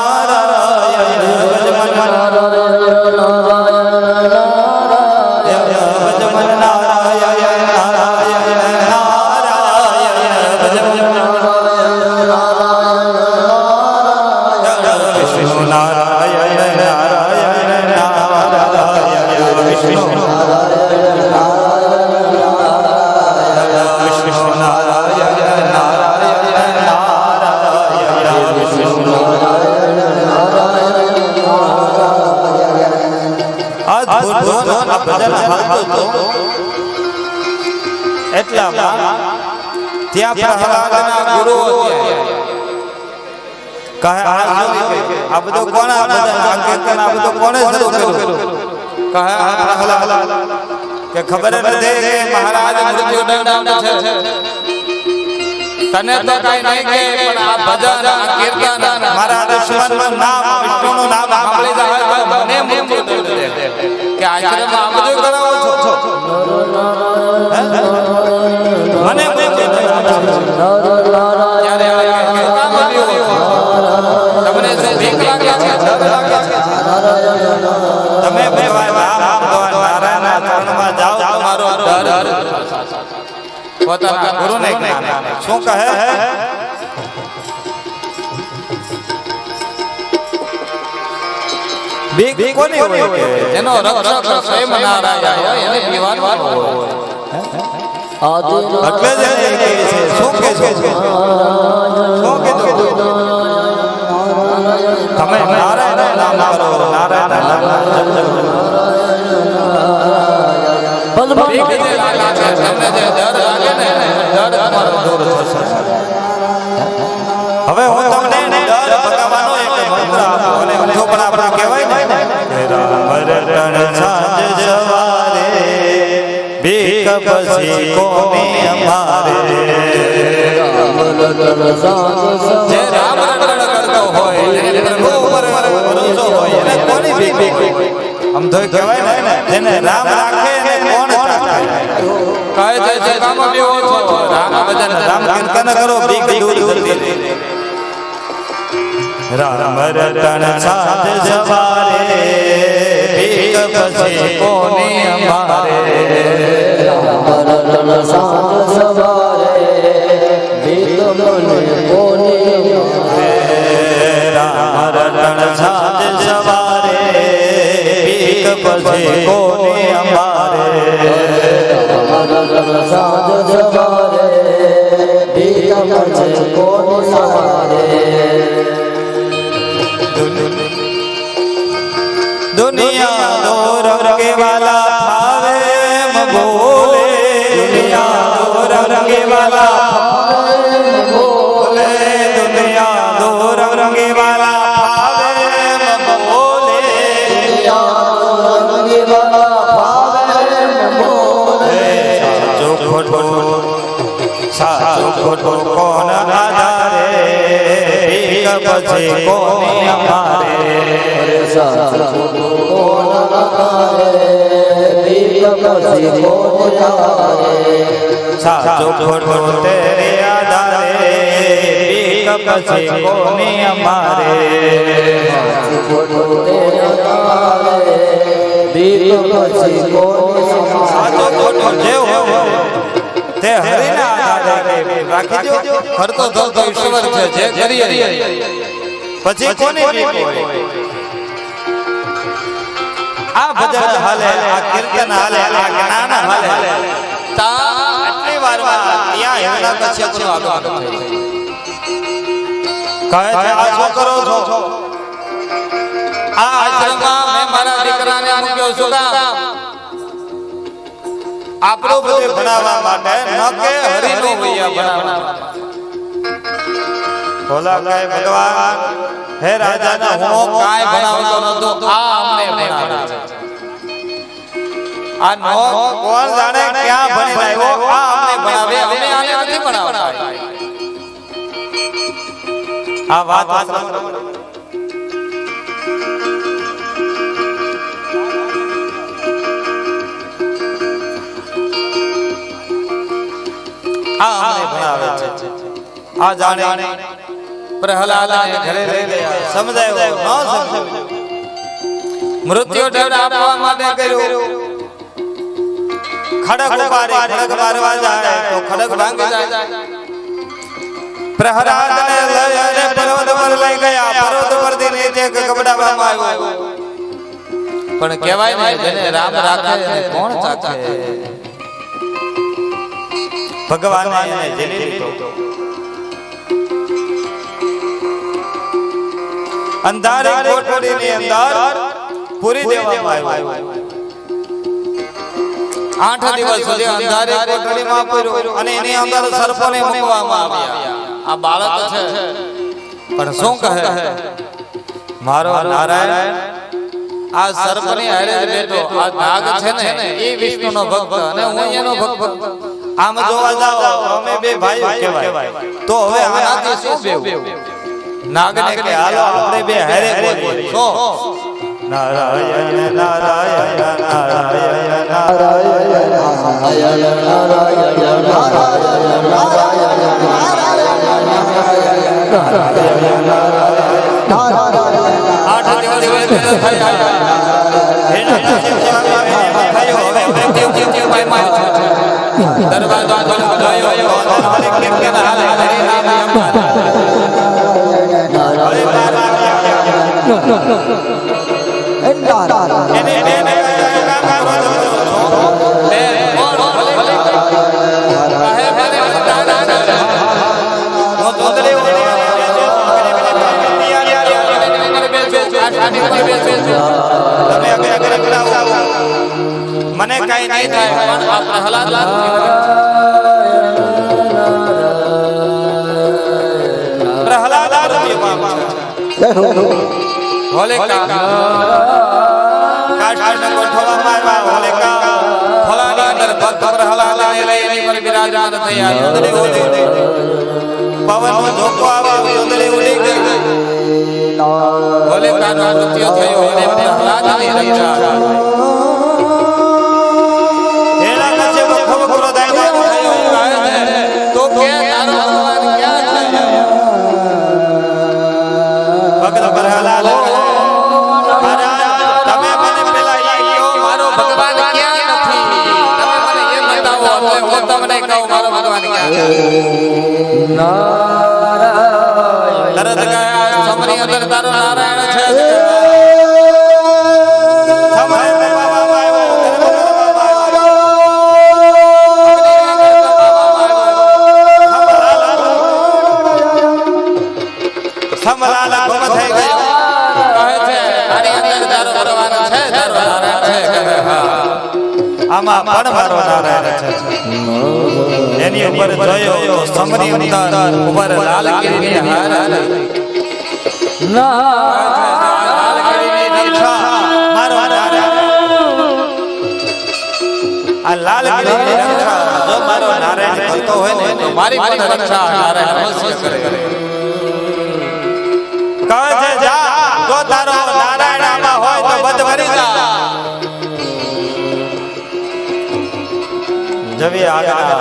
ખબર નથી કે મહારાજ મૃત્યુદંડ આપે છે. તને તો કઈ નહીં કે પણ આ ભજન આ કીર્તન મારા દુશ્મનનું નામ વિષ્ણુનું નામ સાંભળી જાય તો મને મૃત્યુદંડ દે કે આશ્રમમાં આ બધું કરાવો છો મને તમને જે ભીખ લાગે છે તમે નારાયણના જાઓ, તમારો ડર પોતાના ગુરુને જ્ઞાન. શું કહે? બીક કોની હોય કે જેનો રક્ષક સ્વયં નારાયણ હોય એને પીવાનું હોય એટલે જ એ કહે છે શું કે છો શું કીધું તમે નારાયણ નામ કરો નારાયણ નામ બીક જે લાગે તમને જે ડર લાગે ને ડર તમારો દૂર થશે હવે હું તમને ડર ભગાવવાનો એક મંત્ર આપું અને ઊંધો પણ આપણે કહેવાય ને રામ રટણ સાંજ સવારે બીક પછી કોની અમારે જે રામ રટણ કરતો હોય એને પ્રભુ ઉપર ભરોસો હોય એને કોની બીક આમ તો કહેવાય ને જેને રામ રાખે એને કોણ ચાખે કહે છે જે કામ બેવો છો રામ ભજન રામ કીર્તન કરો બીક દૂર થતી રામ રટણ સાંજ સવારે બીક પછી કોની અમારે રામ રટણ સાંજ સવારે બીક પછી કોની અમારે રામ રટણ સાંજ સવારે બીક પછી કોની અમારે રામ રટણ સાંજ સવારે બીક પછી કોની અમારે दुनिया दो रंगे वाला भावे बोले दुनिया दो रंगे वाला भावे बोले दुनिया दो रंगे वाला भावे बोले दुनिया दो रंगे वाला भावे बोले साचो खोटो कोन आधारे बीक પછી કોની અમારે साचो कोन आधारे बीक પછી कोन आधारे साचो खोटो तेरे आधारे बीक પછી કોની અમારે साचो खोटो तेरे आधारे बीक પછી कोनी સાચો ખોટો જે હોય તે હરિના આધારે રાખી દો કરતો ધરતો ઈશ્વર છે જે કરીએ પછી કોની બીક હોય આ ભજન હાલે આ કીર્તન હાલે આ જ્ઞાન હાલે તા આટલી વારમાં ત્યાં હિરણ્યકશ્યપનું આગમન થયું કહે છે આ શું કરો છો આ આશ્રમમાં મેં મારા દીકરાને મૂક્યો છું કામ આપણો બધું ભણાવવા માટે ન કે હરિનો વૈયા ભણાવવા ભોલા કહે ભગવાન હે રાજાના હું કાંઈ ભણાવતો નતો આ અમને ભણાવે આ નો કોણ જાણે ક્યાં ભણી આવ્યો આ અમને ભણાવે અમે આને નથી ભણાવતા આ વાત આ અમને ભણાવે છે આ જાણે પ્રહલાદને ઘરે લઈ ગયા સમજાયો ન સમજાયો મૃત્યુ દંડ આપવા માટે કર્યું ખડક ઉપાડી ખડક મારવા જાય તો ખડક ભાંગી જાય પ્રહલાદને લઈ અને પર્વત પર લઈ ગયા પર્વત પરથી નીચે ગબડાવવામાં આવ્યો પણ કહેવાય ને જેને રામ રાખે એને કોણ ચાખે ભગવાને એને જેલી લીધો અંધારી કોઠડીની અંદર પૂરી દેવામાં આવ્યો 8 દિવસ સુધી અંધારી કોઠડીમાં પૂર્યો અને એની અંદર સર્પોને મૂકવામાં આવ્યા આ બાળક છે પણ શું કહે મારો નારાયણ આ સર્પની હારે જ બેઠો આ નાગ છે ને એ વિષ્ણુનો ભક્ત અને હું એનો ભક્ત આમ જોવા જાવ અમે બે ભાઈઓ કહેવાય તો હવે આનાથી શું બેવું નાગને કે હાલો આપણે બે હારે બોલીએ સો નારાયણ નારાયણ નારાયણ નારાયણ નારાયણ નારાયણ એને એને કાકા બોલો બે બોલ ભલે ભલે કાહે ભલે દાદા નો તોદરે મને કઈ નહીં થાય પણ આ પ્રહલાદ હોલિકા કાષ્ટને ગોઠવવામાં આવ્યા હોલિકા ફલાની અંદર ભક્ત પ્રહલાદને લઈ એની પર બિરાજમાન થયા ઉંદરી ઉડી પવનનો ઝોકો આવ્યો ઉંદરી ઉડી ગઈ હોલિકાનો મૃત્યુ થયો અને પ્રહલાદની રક્ષા એના કચ્છે ખૂબ ક્રોધાઈ થયો તો કે તારો ભગવાન ક્યાં છે ભક્ત પ્રહલાદ તમે મને પેલા કહો મારો ભગવાન ક્યાં નથી તમે મને એ બતાવો એટલે હું તમને કહું મારો ભગવાન ક્યાં છે તરત ગયા સમરી અંદર તારો નારાયણ છે આમાં પણ મારો નારાયણ છે એની ઉપર જોયો તો સમરી અંદર ઉપર લાલ કિરીટની હાર લાલ કિરીટની રક્ષા મારો નારાયણ આ લાલ કિરીટની રક્ષા જો મારો નારાયણ કરતો હોય ને તો મારી પણ રક્ષા નારાયણ અવશ્ય કરે કહે છે જા જો તારો નારાયણ આમાં હોય તો બધ ભરી જા જવી આગળ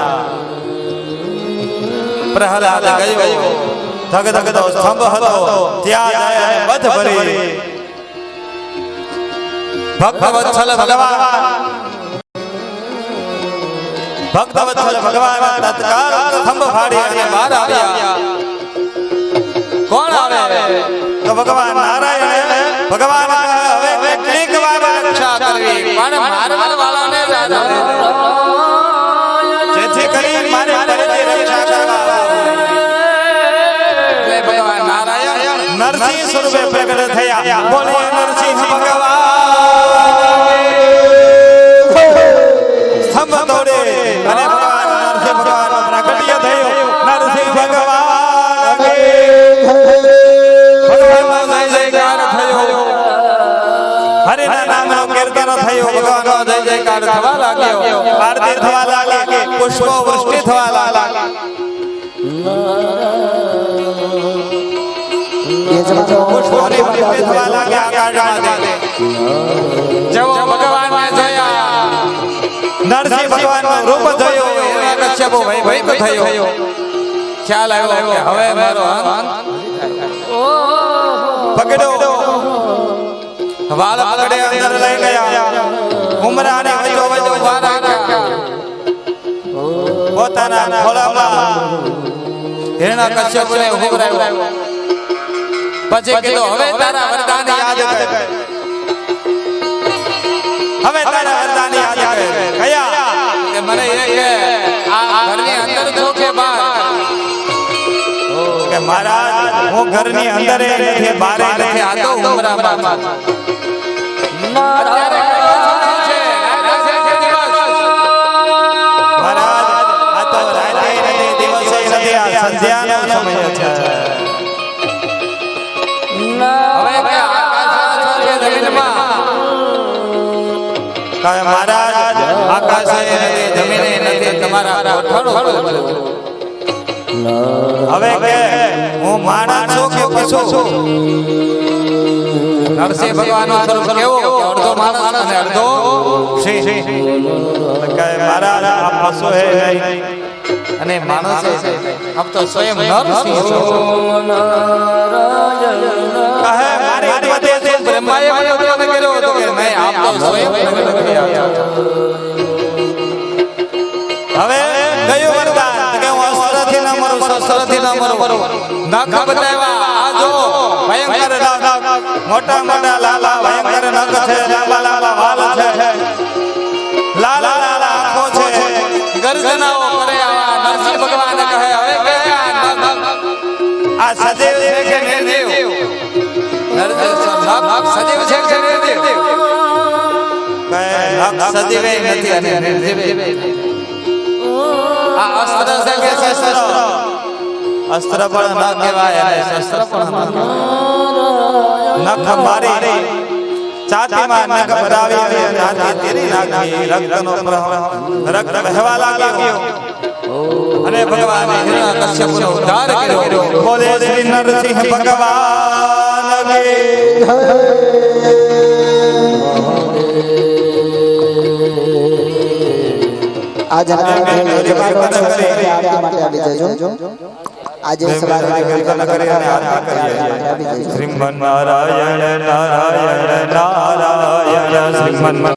પ્રહલાદ ગયો ધગ ધગ તો સ્તંભ હતો ત્યાં જાય બધ ભરી ભક્ત વત્સલ ભગવાન તત્કાલ સ્તંભ ફાડી અને બહાર આવ્યા કોણ આવે તો ભગવાન નારાયણ ભગવાન હવે કેટલીક વાર રક્ષા કરવી પણ મારવા વાળાને જેથી કરી મારે ફરીથી રક્ષા કરવા એટલે ભગવાન નારાયણ નરસિંહ સ્વરૂપે પ્રગટ થયા બોલે નરસિંહ ભગવાન સ્તંભ તોડે અને ભગવાન નરસિંહ ભગવાન પ્રગટ્ય થયો નરસિંહ ભગવાન ભગવાન જય જયકાર થયો હરિના નામનો કીર્તન થયો ભગવાનનો જય જયકાર થવા લાગ્યો આરતી થવા લાગી પુષ્પો વૃષ્ટિ થવા લાગી પુષ્પો વૃષ્ટિ થવા લાગી આકાશમાંથી જેવો ભગવાનને જોયા નરસિંહ ભગવાનનું રૂપ જોયું હિરણ્યકશ્યપુ ભયભીત થયો ખ્યાલ આવ્યો કે હવે મારો અંત પકડો વાળ પકડે અંદર લઈ ગયા ઉમરાને વજો વજો વાર રાખ્યા પોતાના ખોળામાં હિરણ્યકશ્યપુને ઉભરાવ્યો પછી કીધું હવે તારા વરદાન યાદ કર હવે તારા વરદાન યાદ કર કયા કે મને એ કે આ ઘરની અંદર છો કે બહાર કે મહારાજ હું ઘરની અંદર નથી બહાર નથી આ તો ઉમરામાં અત્યારે છે મહારાજ આ તો રાતે નથી દિવસે નથી આ સંધ્યાનો સમય છે હવે કે આકાશ છે જમીનમાં કહે મહારાજ આકાશે નથી જમીને નથી તમારા ગોઠણો હવે કે હું માણસ છું કે પશુ છું નરસિંહ ભગવાનનો સ્વરૂપ કેવો કે અડધો માણસ અને અડધો સિંહ કહે મહારાજ આ પશુ હે નહીં અને માણસ છે આપ તો સ્વયં નરસિંહ છો કહે મારી ઉત્પત્તિ છે બ્રહ્માએ મને ઉત્પન્ન કર્યો હતો કે નહીં આપ તો સ્વયં પ્રગટ કર્યા હવે કયું વરદાન કે હું અસ્ત્રથી ન મરું શસ્ત્રથી ન મરું નખ બતાવ્યા આ જો ભયંકર મોટા મોટા લાલા ભયંકર નખ છે લાંબા લાંબા વાલ છે લાલા લાલા આંખો છે ગર્જનાઓ કરે આવા નરસિંહ ભગવાન કહે હવે કે આ સદેવ છે કે નિર્દેવ સદેવ છે કે નિર્દેવ સદેવે નથી અને નિર્દેવે આ અસ્ત્ર છે કે શસ્ત્ર અસ્ત્ર પણ ન કહેવાય અને શસ્ત્ર પણ નખ મારી છાતીમાં નખ ભરાવી અને હાથે તેરી નાખી રક્તનો પ્રવાહ રક્ત વહેવા લાગ્યો અને ભગવાને હિરણ્યકશ્યપનો ઉદ્ધાર કર્યો બોલે શ્રી નરસિંહ ભગવાન કી આજે સવારે શ્રીમન નારાયણ નારાયણ નારાયણ શ્રીમન